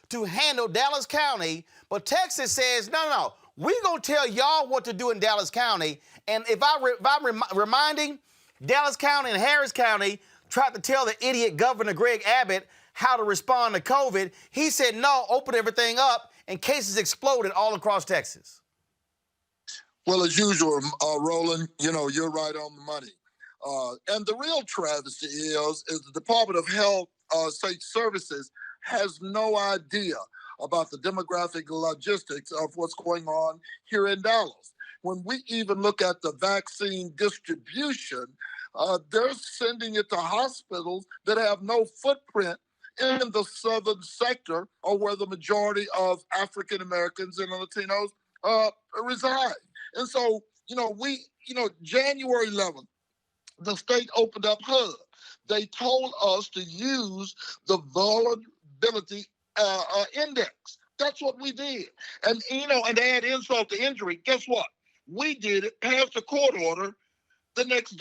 S1: to handle Dallas County, but Texas says, no, we're going to tell y'all what to do in Dallas County. And if I'm reminding, Dallas County and Harris County tried to tell the idiot Governor Greg Abbott how to respond to COVID. He said, no, open everything up, and cases exploded all across Texas.
S16: Well, as usual, Roland, you're right on the money. And the real travesty is the Department of Health State Services has no idea about the demographic logistics of what's going on here in Dallas. When we even look at the vaccine distribution, they're sending it to hospitals that have no footprint in the southern sector, or where the majority of African Americans and Latinos reside. And so, January 11th, the state opened up HUD. They told us to use the vulnerability index. That's what we did. And, and to add insult to injury, guess what? We did it, passed a court order. The next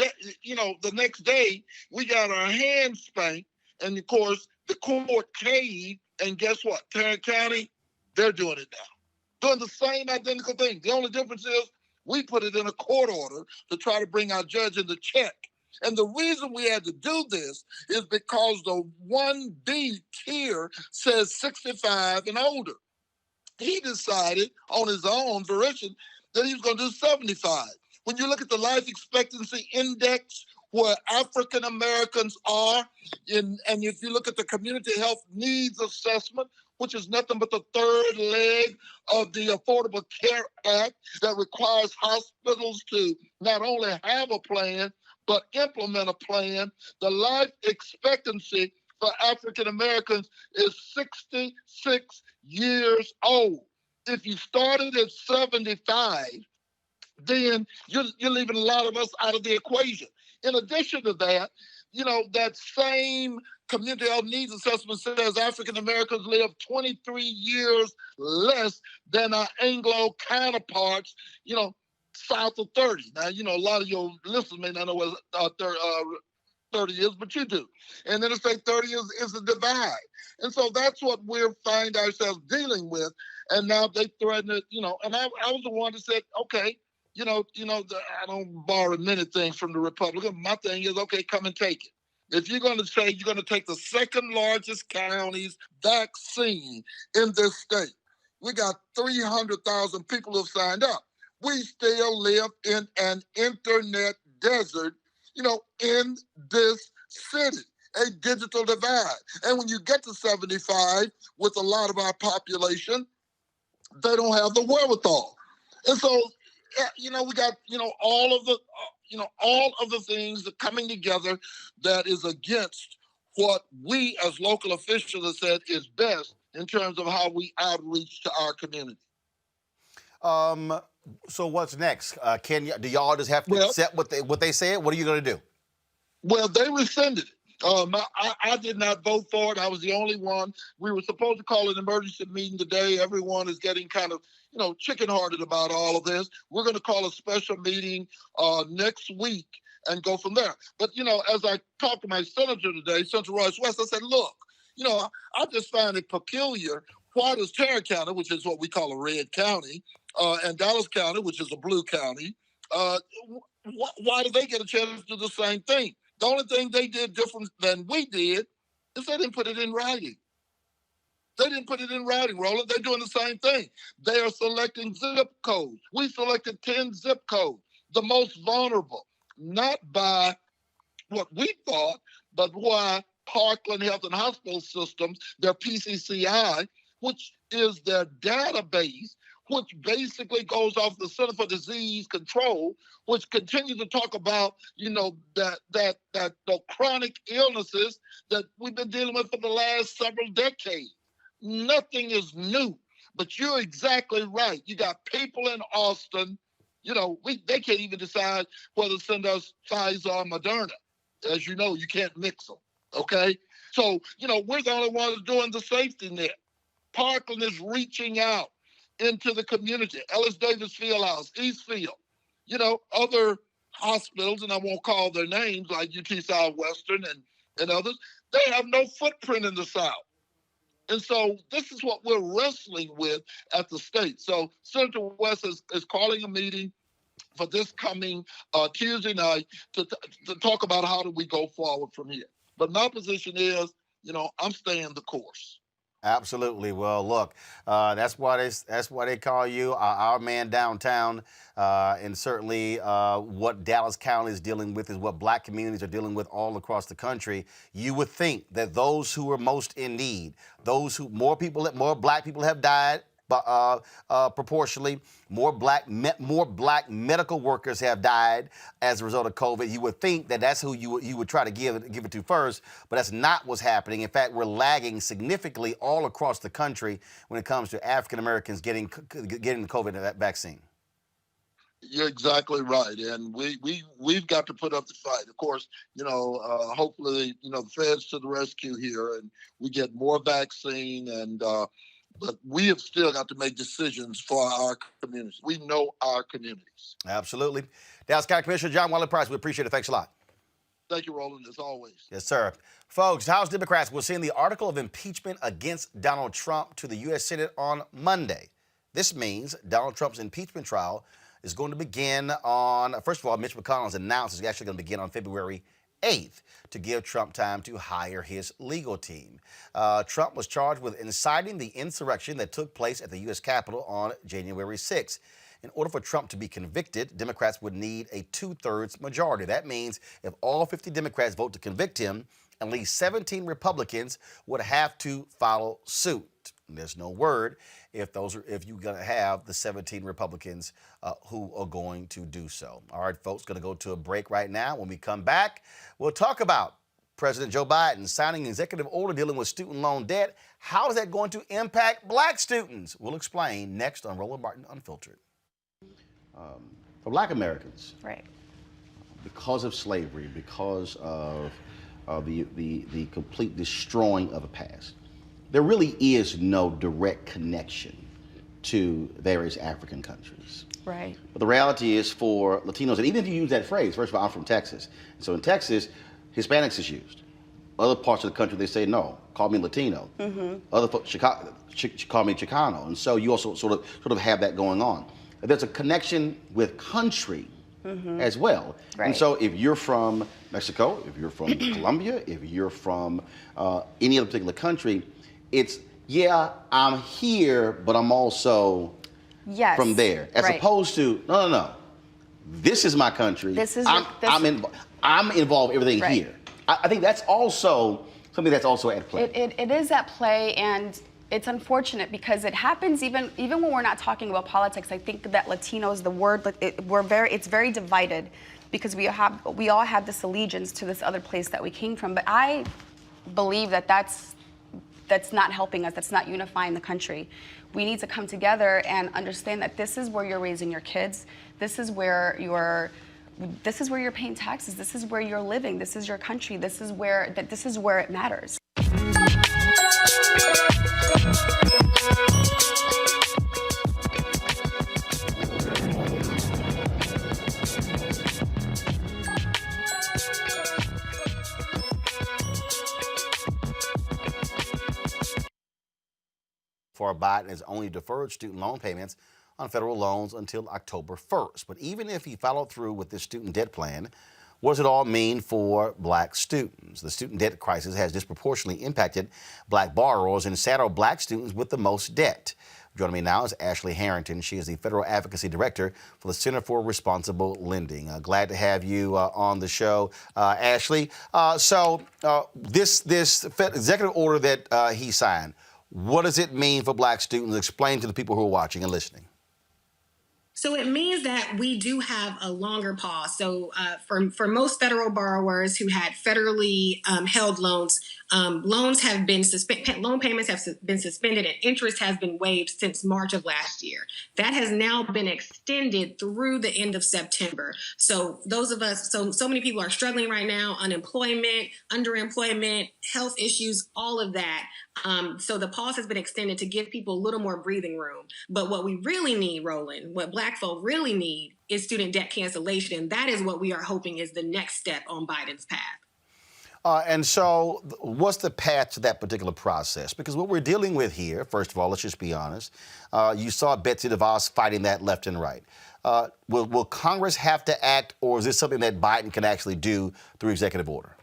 S16: day, we got our hands spanked. And of course, the court caved. And guess what? Tarrant County, they're doing it now. Doing the same identical thing. The only difference is we put it in a court order to try to bring our judge into check. And the reason we had to do this is because the 1B tier says 65 and older. He decided on his own volition that he was going to do 75. When you look at the life expectancy index where African Americans are, and if you look at the community health needs assessment, which is nothing but the third leg of the Affordable Care Act that requires hospitals to not only have a plan, but implement a plan, the life expectancy for African Americans is 66 years old. If you started at 75, then you're leaving a lot of us out of the equation. In addition to that, that same community health needs assessment says African Americans live 23 years less than our Anglo counterparts, south of 30. Now, a lot of your listeners may not know what 30 is, but you do. And then it's like 30 is the divide. And so that's what we're finding ourselves dealing with. And now they threaten it, and I was the one that said, okay, I don't borrow many things from the Republican. My thing is, okay, come and take it. If you're going to say you're going to take the second largest county's vaccine in this state, we got 300,000 people who have signed up. We still live in an internet desert, in this city, a digital divide. And when you get to 75, with a lot of our population, they don't have the wherewithal. And so, we got, all of the things that coming together that is against what we as local officials have said is best in terms of how we outreach to our community.
S1: So what's next? Do y'all just have to accept what they said? What are you going to do?
S16: Well, they rescinded it. I did not vote for it. I was the only one. We were supposed to call an emergency meeting today. Everyone is getting kind of, chicken-hearted about all of this. We're going to call a special meeting next week and go from there. But, as I talked to my senator today, Senator Royce West, I said, look, I just find it peculiar. Why does Tarrant County, which is what we call a red county, and Dallas County, which is a blue county, why do they get a chance to do the same thing? The only thing they did different than we did is they didn't put it in writing. They didn't put it in writing, Roland. They're doing the same thing. They are selecting zip codes. We selected 10 zip codes, the most vulnerable, not by what we thought, but why Parkland Health and Hospital Systems, their PCCI, which is their database, which basically goes off the Center for Disease Control, which continues to talk about, that the chronic illnesses that we've been dealing with for the last several decades. Nothing is new, but you're exactly right. You got people in Austin, they can't even decide whether to send us Pfizer or Moderna. As you know, you can't mix them, okay? So, we're the only ones doing the safety net. Parkland is reaching out into the community. Ellis Davis Fieldhouse, Eastfield, other hospitals, and I won't call their names, like UT Southwestern and others, they have no footprint in the South. And so this is what we're wrestling with at the state. So Senator West is calling a meeting for this coming Tuesday night to talk about how do we go forward from here. But my position is, I'm staying the course.
S1: Absolutely. Well, look, that's why they call you our man downtown, and certainly what Dallas County is dealing with is what Black communities are dealing with all across the country. You would think that those who are most in need, more Black people have died. Proportionally, more black medical workers have died as a result of COVID. You would think that that's who you would try to give it to first, but that's not what's happening. In fact, we're lagging significantly all across the country when it comes to African Americans getting the COVID vaccine.
S16: You're exactly right, and we've got to put up the fight. Of course, hopefully, the feds to the rescue here, and we get more vaccine and. But we have still got to make decisions for our communities. We know our communities.
S1: Absolutely. Dallas County Commissioner John Wiley Price, we appreciate it. Thanks a lot.
S16: Thank you, Roland, as always.
S1: Yes, sir. Folks, House Democrats will send the article of impeachment against Donald Trump to the U.S. Senate on Monday. This means Donald Trump's impeachment trial is going to begin on, first of all, Mitch McConnell has announced it's actually going to begin on February 8th to give Trump time to hire his legal team. Trump was charged with inciting the insurrection that took place at the U.S. Capitol on January 6th. In order for Trump to be convicted, Democrats would need a 2/3 majority. That means if all 50 Democrats vote to convict him, at least 17 Republicans would have to follow suit. There's no word if you're going to have the 17 Republicans who are going to do so. All right, folks, going to go to a break right now. When we come back, we'll talk about President Joe Biden signing an executive order dealing with student loan debt. How is that going to impact Black students? We'll explain next on Roland Martin Unfiltered. For Black Americans,
S19: right,
S1: because of slavery, because of the complete destroying of a past, there really is no direct connection to various African countries.
S19: Right.
S1: But the reality is for Latinos, and even if you use that phrase, first of all, I'm from Texas. So in Texas, Hispanics is used. Other parts of the country, they say, no, call me Latino. Mm-hmm. Other folks, call me Chicano. And so you also sort of have that going on. There's a connection with country as well. Right. And so if you're from Mexico, if you're from Colombia, if you're from any other particular country, it's, yeah, I'm here, but I'm also from there. As opposed to, no. This is my country. I'm involved in everything here. I think that's also something that's also at play.
S19: It is at play, and it's unfortunate because it happens even when we're not talking about politics. I think that Latinos, the word, it's very divided because we all have this allegiance to this other place that we came from. But I believe that that's not helping us. That's not unifying the country. We need to come together and understand that this is where you're raising your kids. This is where you're paying taxes. This is where you're living. This is your country. This is where it matters.
S1: far, Biden has only deferred student loan payments on federal loans until October 1st. But even if he followed through with this student debt plan, what does it all mean for black students? The student debt crisis has disproportionately impacted black borrowers and saddled black students with the most debt. Joining me now is Ashley Harrington. She is the Federal Advocacy Director for the Center for Responsible Lending. Glad to have you on the show, Ashley. This executive order that he signed, what does it mean for black students? Explain to the people who are watching and listening.
S20: So it means that we do have a longer pause. So for most federal borrowers who had federally held loans, loans have been loan payments have been suspended and interest has been waived since March of last year. That has now been extended through the end of September. So those of us, so many people are struggling right now, unemployment, underemployment, health issues, all of that. So the pause has been extended to give people a little more breathing room. But what we really need, Roland, what black folk really need is student debt cancellation. And that is what we are hoping is the next step on Biden's path.
S1: And so what's the path to that particular process? Because what we're dealing with here, first of all, let's just be honest, you saw Betsy DeVos fighting that left and right. Will Congress have to act, or is this something that Biden can actually do through executive order?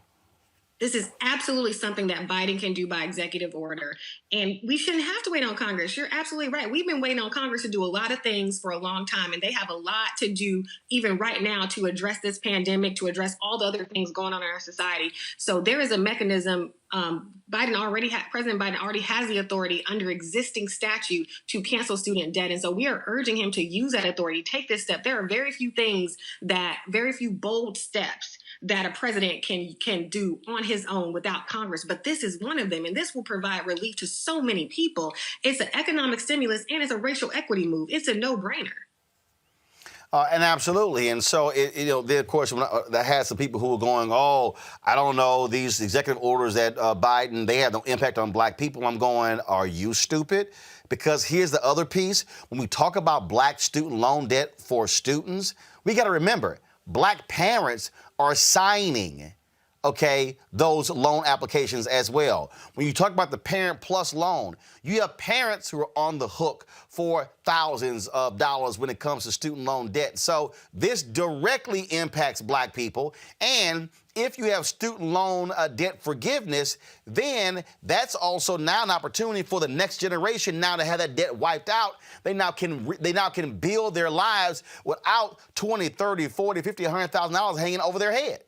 S20: This is absolutely something that Biden can do by executive order. And we shouldn't have to wait on Congress. You're absolutely right. We've been waiting on Congress to do a lot of things for a long time, and they have a lot to do even right now to address this pandemic, to address all the other things going on in our society. So there is a mechanism. President Biden already has the authority under existing statute to cancel student debt. And so we are urging him to use that authority, take this step. There are very few bold steps that a president can do on his own without Congress. But this is one of them, and this will provide relief to so many people. It's an economic stimulus, and it's a racial equity move. It's a no-brainer.
S1: And absolutely. And so, of course, that has some people who are going, oh, I don't know, these executive orders that Biden, they have no impact on black people. I'm going, are you stupid? Because here's the other piece. When we talk about black student loan debt for students, we got to remember, black parents are signing, those loan applications as well. When you talk about the Parent Plus loan, you have parents who are on the hook for thousands of dollars when it comes to student loan debt. So this directly impacts black people. And if you have student loan debt forgiveness, then that's also now an opportunity for the next generation now to have that debt wiped out. They now can build their lives without $20, $30, $40, $50, $100,000 hanging over their head.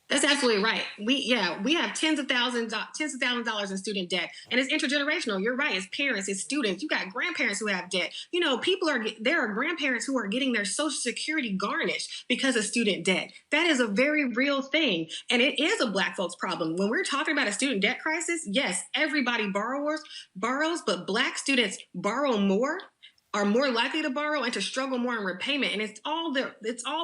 S20: That's absolutely right. We have tens of thousands of dollars in student debt, and it's intergenerational. You're right. It's parents, it's students. You got grandparents who have debt. There are grandparents who are getting their Social Security garnished because of student debt. That is a very real thing, and it is a black folks problem. When we're talking about a student debt crisis, yes, everybody borrows, but black students borrow more, are more likely to borrow and to struggle more in repayment. And it's all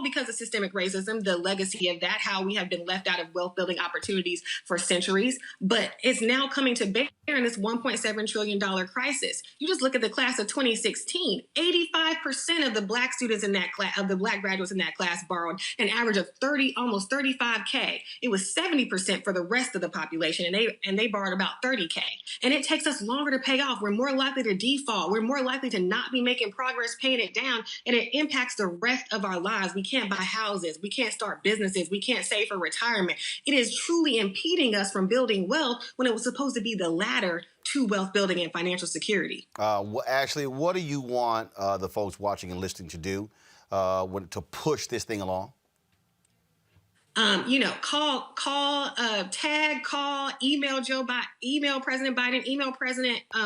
S20: because of systemic racism, the legacy of that, how we have been left out of wealth building opportunities for centuries. But it's now coming to bear in this $1.7 trillion crisis. You just look at the class of 2016, 85% of the black students in that class, of the black graduates in that class, borrowed an average of almost $35K. It was 70% for the rest of the population, and they borrowed about $30K. And it takes us longer to pay off. We're more likely to default. We're more likely to not be making progress paying it down, and it impacts the rest of our lives. We can't buy houses. We can't start businesses. We can't save for retirement. It is truly impeding us from building wealth when it was supposed to be the ladder to wealth building and financial security.
S1: Ashley, what do you want the folks watching and listening to do to push this thing along?
S20: Email President Biden, email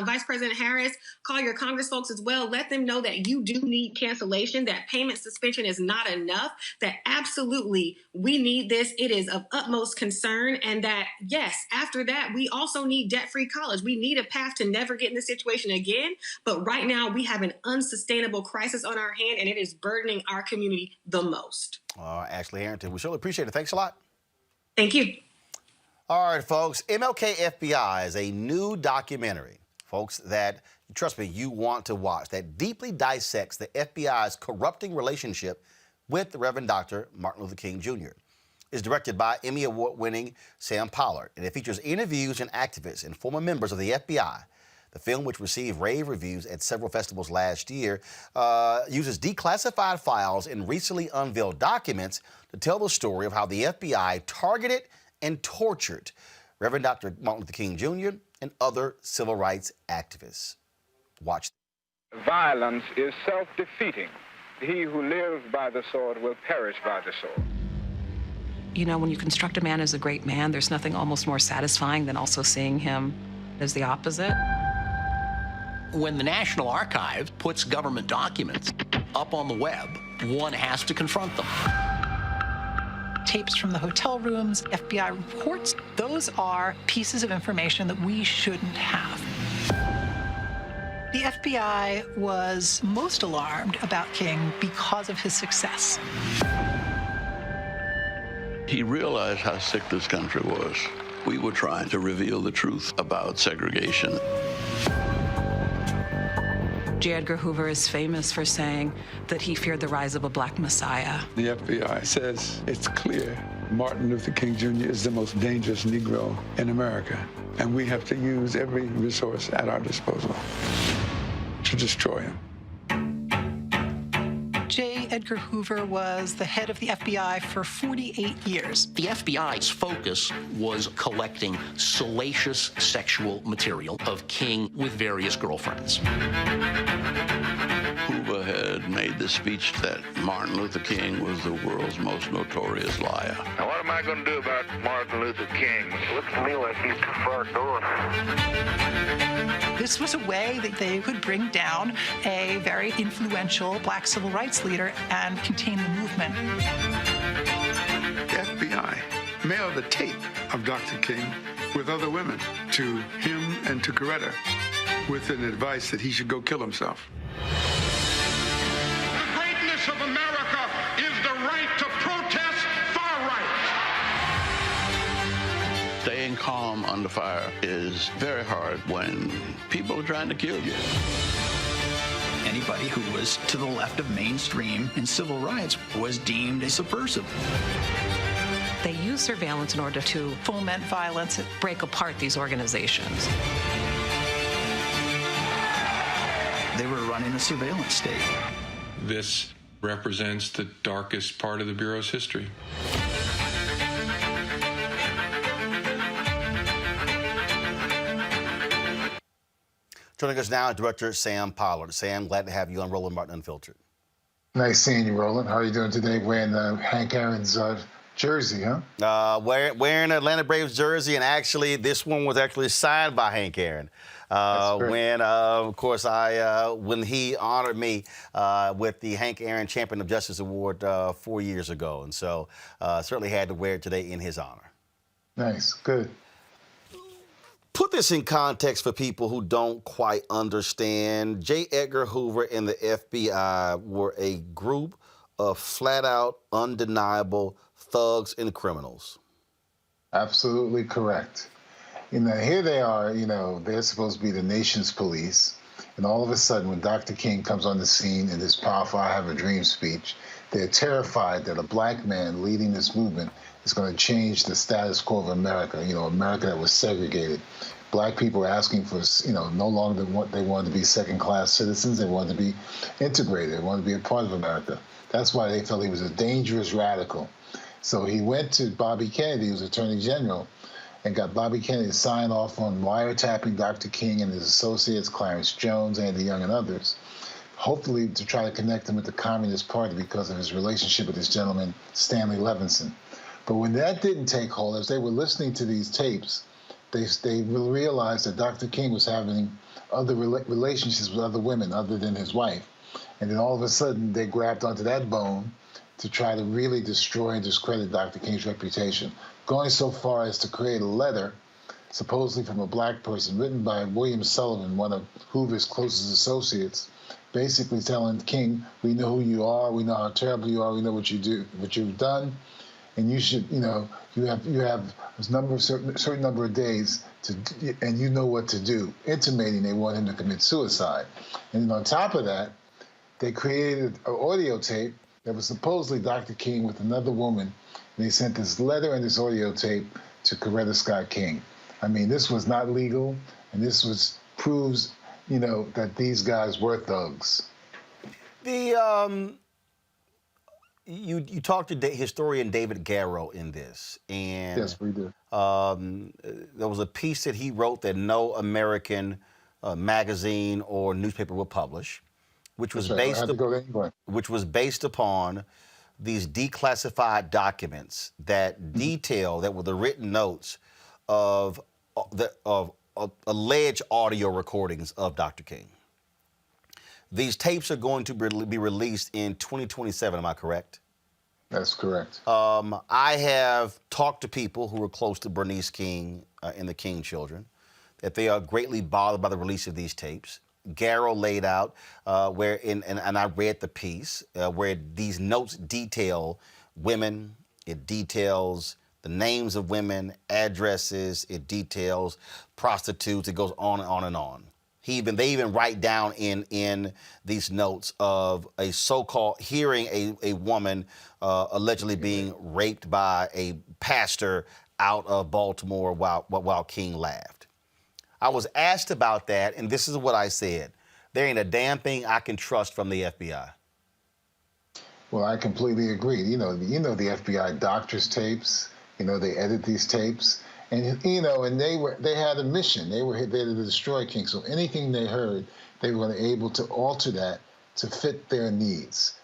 S20: Vice President Harris, call your Congress folks as well. Let them know that you do need cancellation, that payment suspension is not enough, that absolutely we need this. It is of utmost concern. And that, yes, after that, we also need debt-free college. We need a path to never get in this situation again. But right now we have an unsustainable crisis on our hand, and it is burdening our community the most.
S1: Ashley Harrington, we surely appreciate it. Thanks a lot.
S20: Thank you.
S1: All right, folks. MLK FBI is a new documentary, folks, that, trust me, you want to watch, that deeply dissects the FBI's corrupting relationship with the Reverend Dr. Martin Luther King Jr. It's directed by Emmy Award-winning Sam Pollard, and it features interviews and activists and former members of the FBI The film, which received rave reviews at several festivals last year, uses declassified files and recently unveiled documents to tell the story of how the FBI targeted and tortured Reverend Dr. Martin Luther King Jr. and other civil rights activists. Watch.
S21: Violence is self-defeating. He who lives by the sword will perish by the sword.
S22: You know, when you construct a man as a great man, there's nothing almost more satisfying than also seeing him as the opposite.
S23: When the National Archives puts government documents up on the web, one has to confront them.
S24: Tapes from the hotel rooms, FBI reports, those are pieces of information that we shouldn't have. The FBI was most alarmed about King because of his success.
S25: He realized how sick this country was. We were trying to reveal the truth about segregation.
S22: J. Edgar Hoover is famous for saying that he feared the rise of a black messiah.
S26: The FBI says it's clear Martin Luther King Jr. is the most dangerous Negro in America, and we have to use every resource at our disposal to destroy him.
S24: J. Edgar Hoover was the head of the FBI for 48 years.
S23: The FBI's focus was collecting salacious sexual material of King with various girlfriends.
S25: Hoover had made the speech that Martin Luther King was the world's most notorious liar.
S21: Now, what am I going to do about Martin Luther King? Looks to me like he's too far gone.
S24: This was a way that they could bring down a very influential black civil rights leader and contain the movement.
S26: The FBI mailed a tape of Dr. King with other women to him and to Coretta with an advice that he should go kill himself.
S21: The greatness of America is the right to protest far right.
S25: Staying calm under fire is very hard when people are trying to kill you.
S27: Anybody who was to the left of mainstream in civil rights was deemed a subversive.
S22: They use surveillance in order to foment violence and break apart these organizations.
S27: They were running a surveillance state.
S28: This represents the darkest part of the Bureau's history.
S1: Joining us now, Director Sam Pollard. Sam, glad to have you on Roland Martin Unfiltered.
S29: Nice seeing you, Roland. How are you doing today? Wearing Hank Aaron's jersey, huh?
S1: Wearing Atlanta Braves jersey, and actually, this one was actually signed by Hank Aaron. When, of course, when he honored me with the Hank Aaron Champion of Justice Award 4 years ago, and so certainly had to wear it today in his honor.
S29: Nice, good.
S1: Put this in context for people who don't quite understand. J. Edgar Hoover and the FBI were a group of flat-out, undeniable thugs and criminals.
S29: Absolutely correct. You know, here they are, you know, they're supposed to be the nation's police. And all of a sudden, when Dr. King comes on the scene in this powerful I Have a Dream speech, they're terrified that a black man leading this movement is going to change the status quo of America, you know, America that was segregated. Black people were asking for, you know, no longer they wanted to be second-class citizens. They wanted to be integrated. They wanted to be a part of America. That's why they felt he was a dangerous radical. So he went to Bobby Kennedy, who was Attorney General, and got Bobby Kennedy to sign off on wiretapping Dr. King and his associates, Clarence Jones, Andy Young, and others, hopefully to try to connect him with the Communist Party because of his relationship with this gentleman, Stanley Levinson. But when that didn't take hold, as they were listening to these tapes, they realized that Dr. King was having other relationships with other women other than his wife. And then all of a sudden, they grabbed onto that bone to try to really destroy and discredit Dr. King's reputation, going so far as to create a letter, supposedly from a black person, written by William Sullivan, one of Hoover's closest associates, basically telling King, we know who you are, we know how terrible you are, we know what you do, what you've done, and you should, you know, you have a certain number of days to, and you know what to do, intimating they want him to commit suicide. And then on top of that, they created an audio tape that was supposedly Dr. King with another woman. And they sent this letter and this audio tape to Coretta Scott King. I mean, this was not legal, and this was proves, that these guys were thugs.
S1: You talked to historian David Garrow in this, and
S29: Yes, we do.
S1: There was a piece that he wrote that no American magazine or newspaper will publish, which was
S29: That's right. I had to go to England.
S1: which was based upon these declassified documents that detail, that were the written notes of alleged audio recordings of Dr. King. These tapes are going to be released in 2027, am I correct?
S29: That's correct.
S1: I have talked to people who were close to Bernice King and the King children, that they are greatly bothered by the release of these tapes. Garrow laid out and I read the piece, where these notes detail women, it details the names of women, addresses, it details prostitutes, it goes on and on and on. They even write down in these notes of a so-called hearing a woman allegedly being raped by a pastor out of Baltimore while King laughed. I was asked about that, and this is what I said. There ain't a damn thing I can trust from the FBI.
S29: Well, I completely agree. The FBI doctors tapes. They edit these tapes. And they had a mission. They were there to destroy King. So anything they heard, they were able to alter that to fit their needs.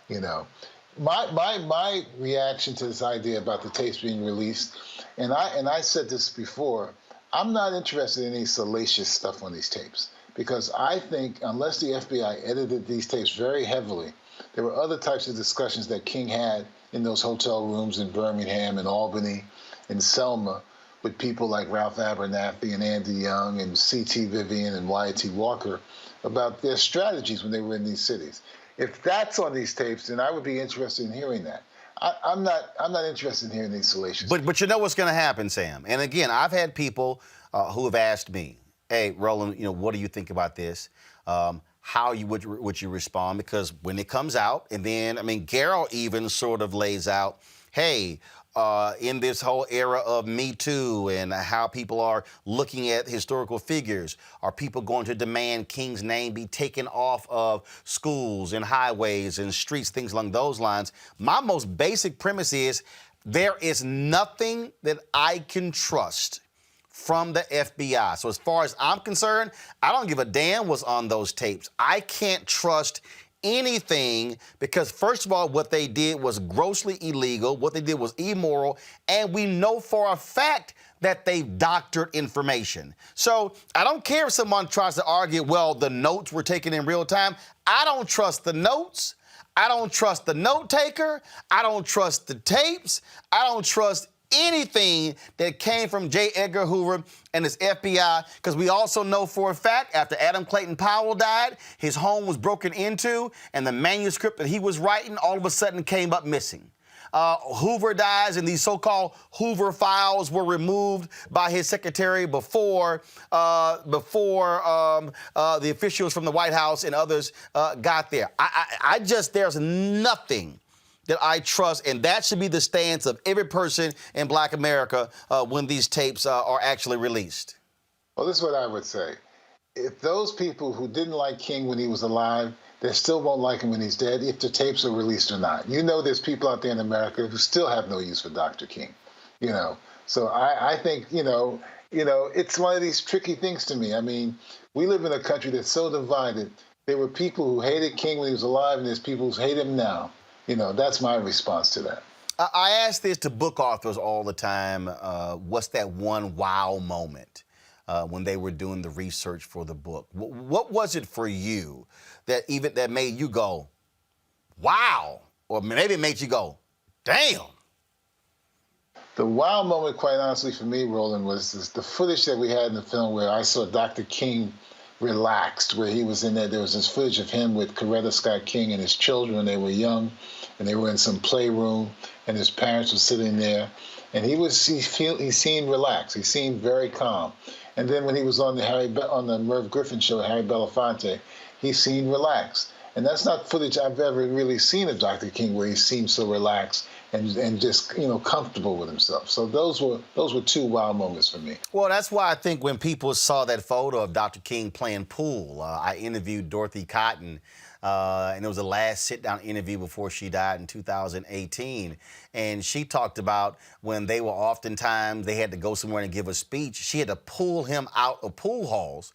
S29: My reaction to this idea about the tapes being released, and I said this before, I'm not interested in any salacious stuff on these tapes, because I think unless the FBI edited these tapes very heavily, there were other types of discussions that King had in those hotel rooms in Birmingham and Albany and Selma, with people like Ralph Abernathy and Andy Young and C.T. Vivian and Wyatt T. Walker about their strategies when they were in these cities. If that's on these tapes, then I would be interested in hearing that. I'm not interested in hearing these salacious.
S1: But you know what's going to happen, Sam? And again, I've had people who have asked me, "Hey, Roland, what do you think about this? How would you respond?" Because when it comes out, and then Garrow even sort of lays out, "Hey, in this whole era of Me Too and how people are looking at historical figures, are people going to demand King's name be taken off of schools and highways and streets, things along those lines?" My most basic premise is there is nothing that I can trust from the FBI. So as far as I'm concerned, I don't give a damn what's on those tapes. I can't trust anything, because first of all, what they did was grossly illegal, what they did was immoral, and we know for a fact that they've doctored information. So I don't care if someone tries to argue, well, the notes were taken in real time. I don't trust the notes. I don't trust the note taker. I don't trust the tapes. I don't trust anything that came from J. Edgar Hoover and his FBI, because we also know for a fact after Adam Clayton Powell died, his home was broken into, and the manuscript that he was writing all of a sudden came up missing. Hoover dies, and these so-called Hoover files were removed by his secretary before the officials from the White House and others got there. There's nothing that I trust, and that should be the stance of every person in Black America when these tapes are actually released.
S29: Well, this is what I would say. If those people who didn't like King when he was alive, they still won't like him when he's dead, if the tapes are released or not. There's people out there in America who still have no use for Dr. King, So I think, it's one of these tricky things to me. We live in a country that's so divided. There were people who hated King when he was alive, and there's people who hate him now. That's my response to that.
S1: I ask this to book authors all the time. What's that one wow moment when they were doing the research for the book? What was it for you that made you go, wow? Or maybe it made you go, damn.
S29: The wow moment, quite honestly, for me, Roland, was the footage that we had in the film where I saw Dr. King relaxed, where he was in there. There was this footage of him with Coretta Scott King and his children when they were young, and they were in some playroom, and his parents were sitting there, and he seemed relaxed. He seemed very calm. And then when he was on the Merv Griffin show, Harry Belafonte, he seemed relaxed. And that's not footage I've ever really seen of Dr. King, where he seemed so relaxed and just comfortable with himself. So those were two wow moments for me.
S1: Well, that's why I think when people saw that photo of Dr. King playing pool, I interviewed Dorothy Cotton, and it was the last sit-down interview before she died in 2018. And she talked about when they were oftentimes, they had to go somewhere and give a speech, she had to pull him out of pool halls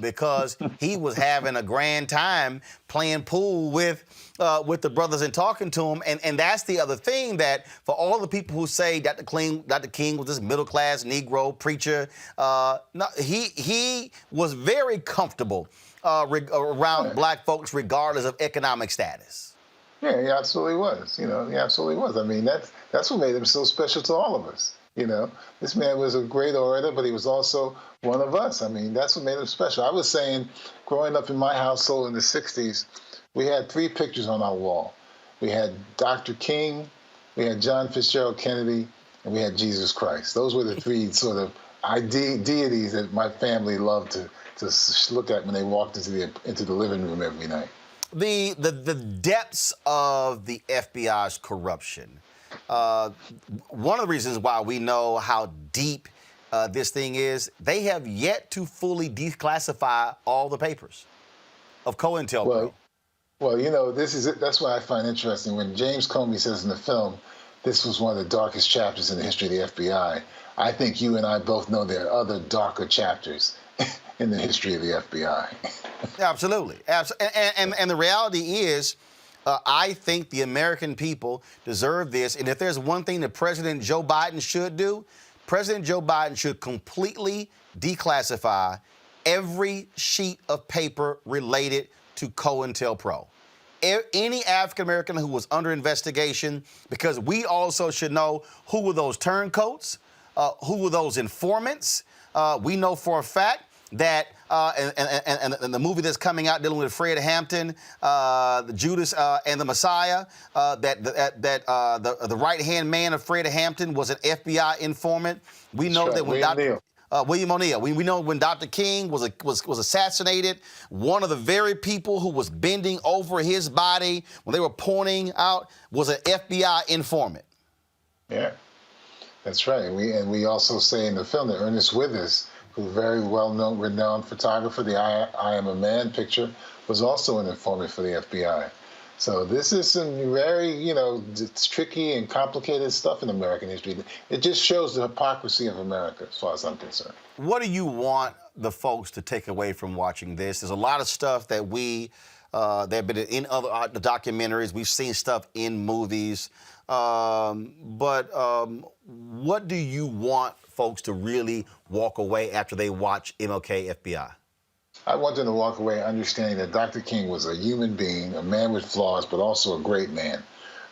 S1: because he was having a grand time playing pool with the brothers and talking to him. And that's the other thing, that for all the people who say Dr. King was this middle-class Negro preacher, no, he was very comfortable around black folks regardless of economic status.
S29: Yeah, he absolutely was. He absolutely was. I mean, that's what made him so special to all of us. This man was a great orator, but he was also one of us. I mean, that's what made him special. I was saying, growing up in my household in the 60s, we had 3 pictures on our wall. We had Dr. King, we had John Fitzgerald Kennedy, and we had Jesus Christ. Those were the 3 sort of deities that my family loved to look at when they walked into the living room every night.
S1: The depths of the FBI's corruption. One of the reasons why we know how deep this thing is, they have yet to fully declassify all the papers of COINTELPRO.
S29: Well, that's what I find interesting. When James Comey says in the film, this was one of the darkest chapters in the history of the FBI, I think you and I both know there are other darker chapters in the history of the FBI.
S1: Absolutely. And the reality is, I think the American people deserve this. And if there's one thing that President Joe Biden should do, President Joe Biden should completely declassify every sheet of paper related to COINTELPRO. Any African-American who was under investigation, because we also should know who were those turncoats, who were those informants. We know for a fact that, and the movie that's coming out dealing with Fred Hampton, the Judas and the Messiah, that the right-hand man of Fred Hampton was an FBI informant. We know that when William O'Neill. We know when Dr. King was assassinated, one of the very people who was bending over his body when they were pointing out was an FBI informant.
S29: Yeah, that's right. We also say in the film that Ernest Withers, who's a very well-known, renowned photographer, the I Am a Man picture, was also an informant for the FBI. So this is some very, it's tricky and complicated stuff in American history. It just shows the hypocrisy of America, as far as I'm concerned.
S1: What do you want the folks to take away from watching this? There's a lot of stuff that that have been in other documentaries. We've seen stuff in movies. But what do you want folks to really walk away after they watch MLK FBI?
S29: I want them to walk away understanding that Dr. King was a human being, a man with flaws, but also a great man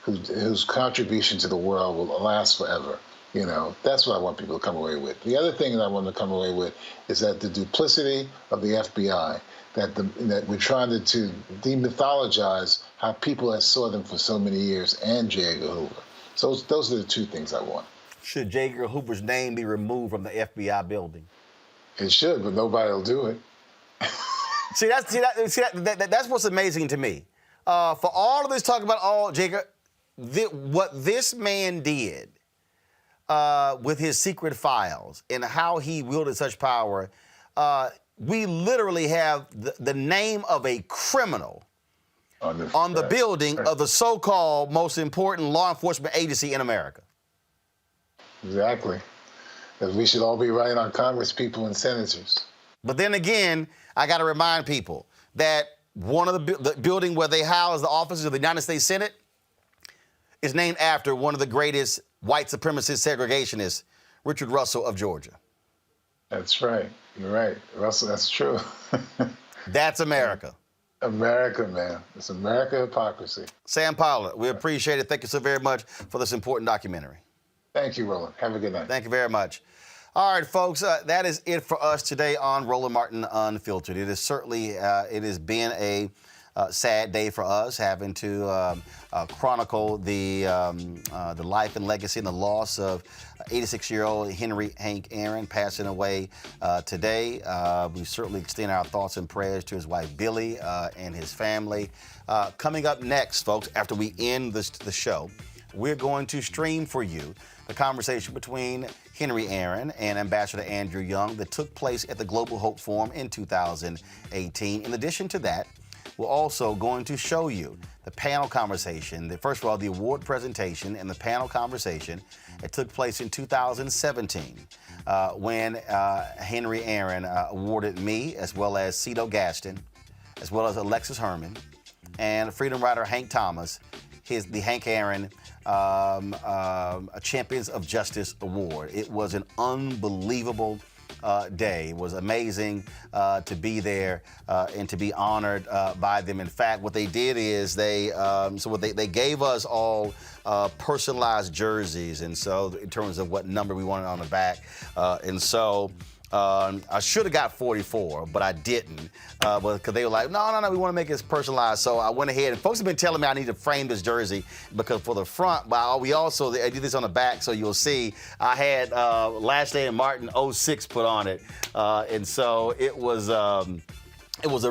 S29: whose contribution to the world will last forever. That's what I want people to come away with. The other thing that I want them to come away with is that the duplicity of the FBI, that we're trying to demythologize how people have saw them for so many years, and J. Edgar Hoover. So those are the 2 things I want.
S1: Should J. Edgar Hoover's name be removed from the FBI building?
S29: It should, but nobody will do it.
S1: That's what's amazing to me. For all of this talk about Jacob, what this man did with his secret files and how he wielded such power, we literally have the name of a criminal on the building of the so-called most important law enforcement agency in America.
S29: Exactly. Because we should all be writing on Congress people and senators.
S1: But then again, I got to remind people that one of the building where they house the offices of the United States Senate is named after one of the greatest white supremacist segregationists, Richard Russell of Georgia.
S29: That's right. You're right. Russell, that's true.
S1: That's America.
S29: America, man. It's America hypocrisy.
S1: Sam Pollard, we appreciate it. Thank you so very much for this important documentary.
S29: Thank you, Roland. Have a good night.
S1: Thank you very much. All right, folks, that is it for us today on Roland Martin Unfiltered. It is certainly, it has been a sad day for us, having to chronicle the life and legacy and the loss of 86-year-old Henry Hank Aaron, passing away today. We certainly extend our thoughts and prayers to his wife, Billy, and his family. Coming up next, folks, after we end the show, we're going to stream for you the conversation between Henry Aaron and Ambassador Andrew Young that took place at the Global Hope Forum in 2018. In addition to that, we're also going to show you the panel conversation, first of all, the award presentation and the panel conversation that took place in 2017 when Henry Aaron awarded me, as well as Cito Gaston, as well as Alexis Herman, and freedom rider Hank Thomas, the Hank Aaron Champions of Justice Award. It was an unbelievable day. It was amazing to be there and to be honored by them. In fact, what they did is they gave us all personalized jerseys, and so in terms of what number we wanted on the back, and so. I should have got 44, but I didn't, because they were like, no, we want to make it personalized. So I went ahead, and folks have been telling me I need to frame this jersey, because for the front, we also, I did this on the back, so you'll see, I had Last Day in Martin 06 put on it, and so it was a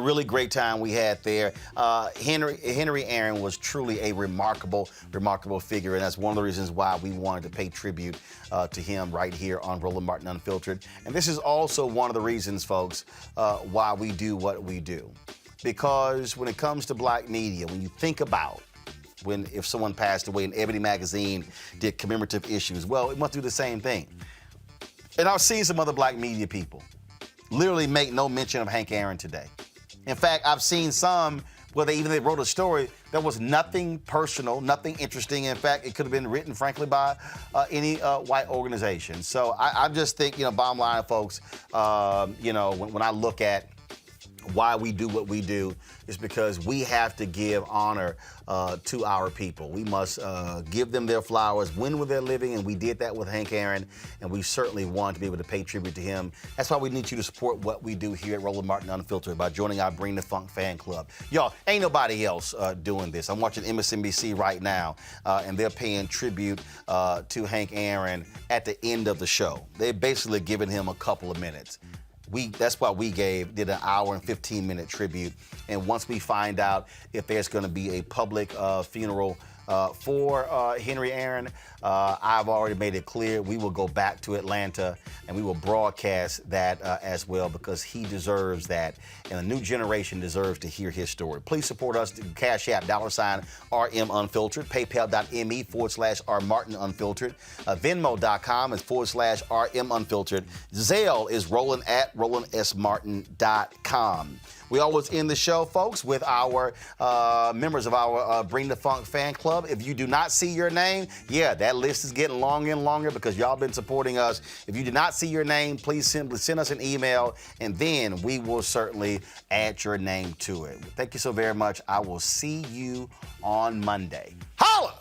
S1: really great time we had there. Henry Aaron was truly a remarkable figure, and that's one of the reasons why we wanted to pay tribute to him right here on Roland Martin Unfiltered. And this is also one of the reasons, folks, why we do what we do. Because when it comes to black media, when you think about if someone passed away and Ebony Magazine did commemorative issues, well, it must do the same thing. And I've seen some other black media people literally make no mention of Hank Aaron today. In fact, I've seen some where they wrote a story that was nothing personal, nothing interesting. In fact, it could have been written, frankly, by any white organization. So I just think, bottom line, folks, when I look at why we do what we do, is because we have to give honor to our people. We must give them their flowers when they're living, and we did that with Hank Aaron, and we certainly want to be able to pay tribute to him. That's why we need you to support what we do here at Roland Martin Unfiltered by joining our Bring the Funk fan club. Y'all, ain't nobody else doing this. I'm watching MSNBC right now, and they're paying tribute to Hank Aaron at the end of the show. They're basically giving him a couple of minutes. That's why we did an hour and 15-minute tribute. And once we find out if there's going to be a public funeral for Henry Aaron, I've already made it clear we will go back to Atlanta and we will broadcast that as well, because he deserves that, and a new generation deserves to hear his story. Please support us. Cash App, $RM Unfiltered, PayPal.me/R Martin Unfiltered, Venmo.com is /RM Unfiltered. Zelle is Roland at RolandSMartin.com. We always end the show, folks, with our members of our Bring the Funk fan club. If you do not see your name, that list is getting longer and longer because y'all been supporting us. If you do not see your name, please simply send us an email, and then we will certainly add your name to it. Thank you so very much. I will see you on Monday. Holla!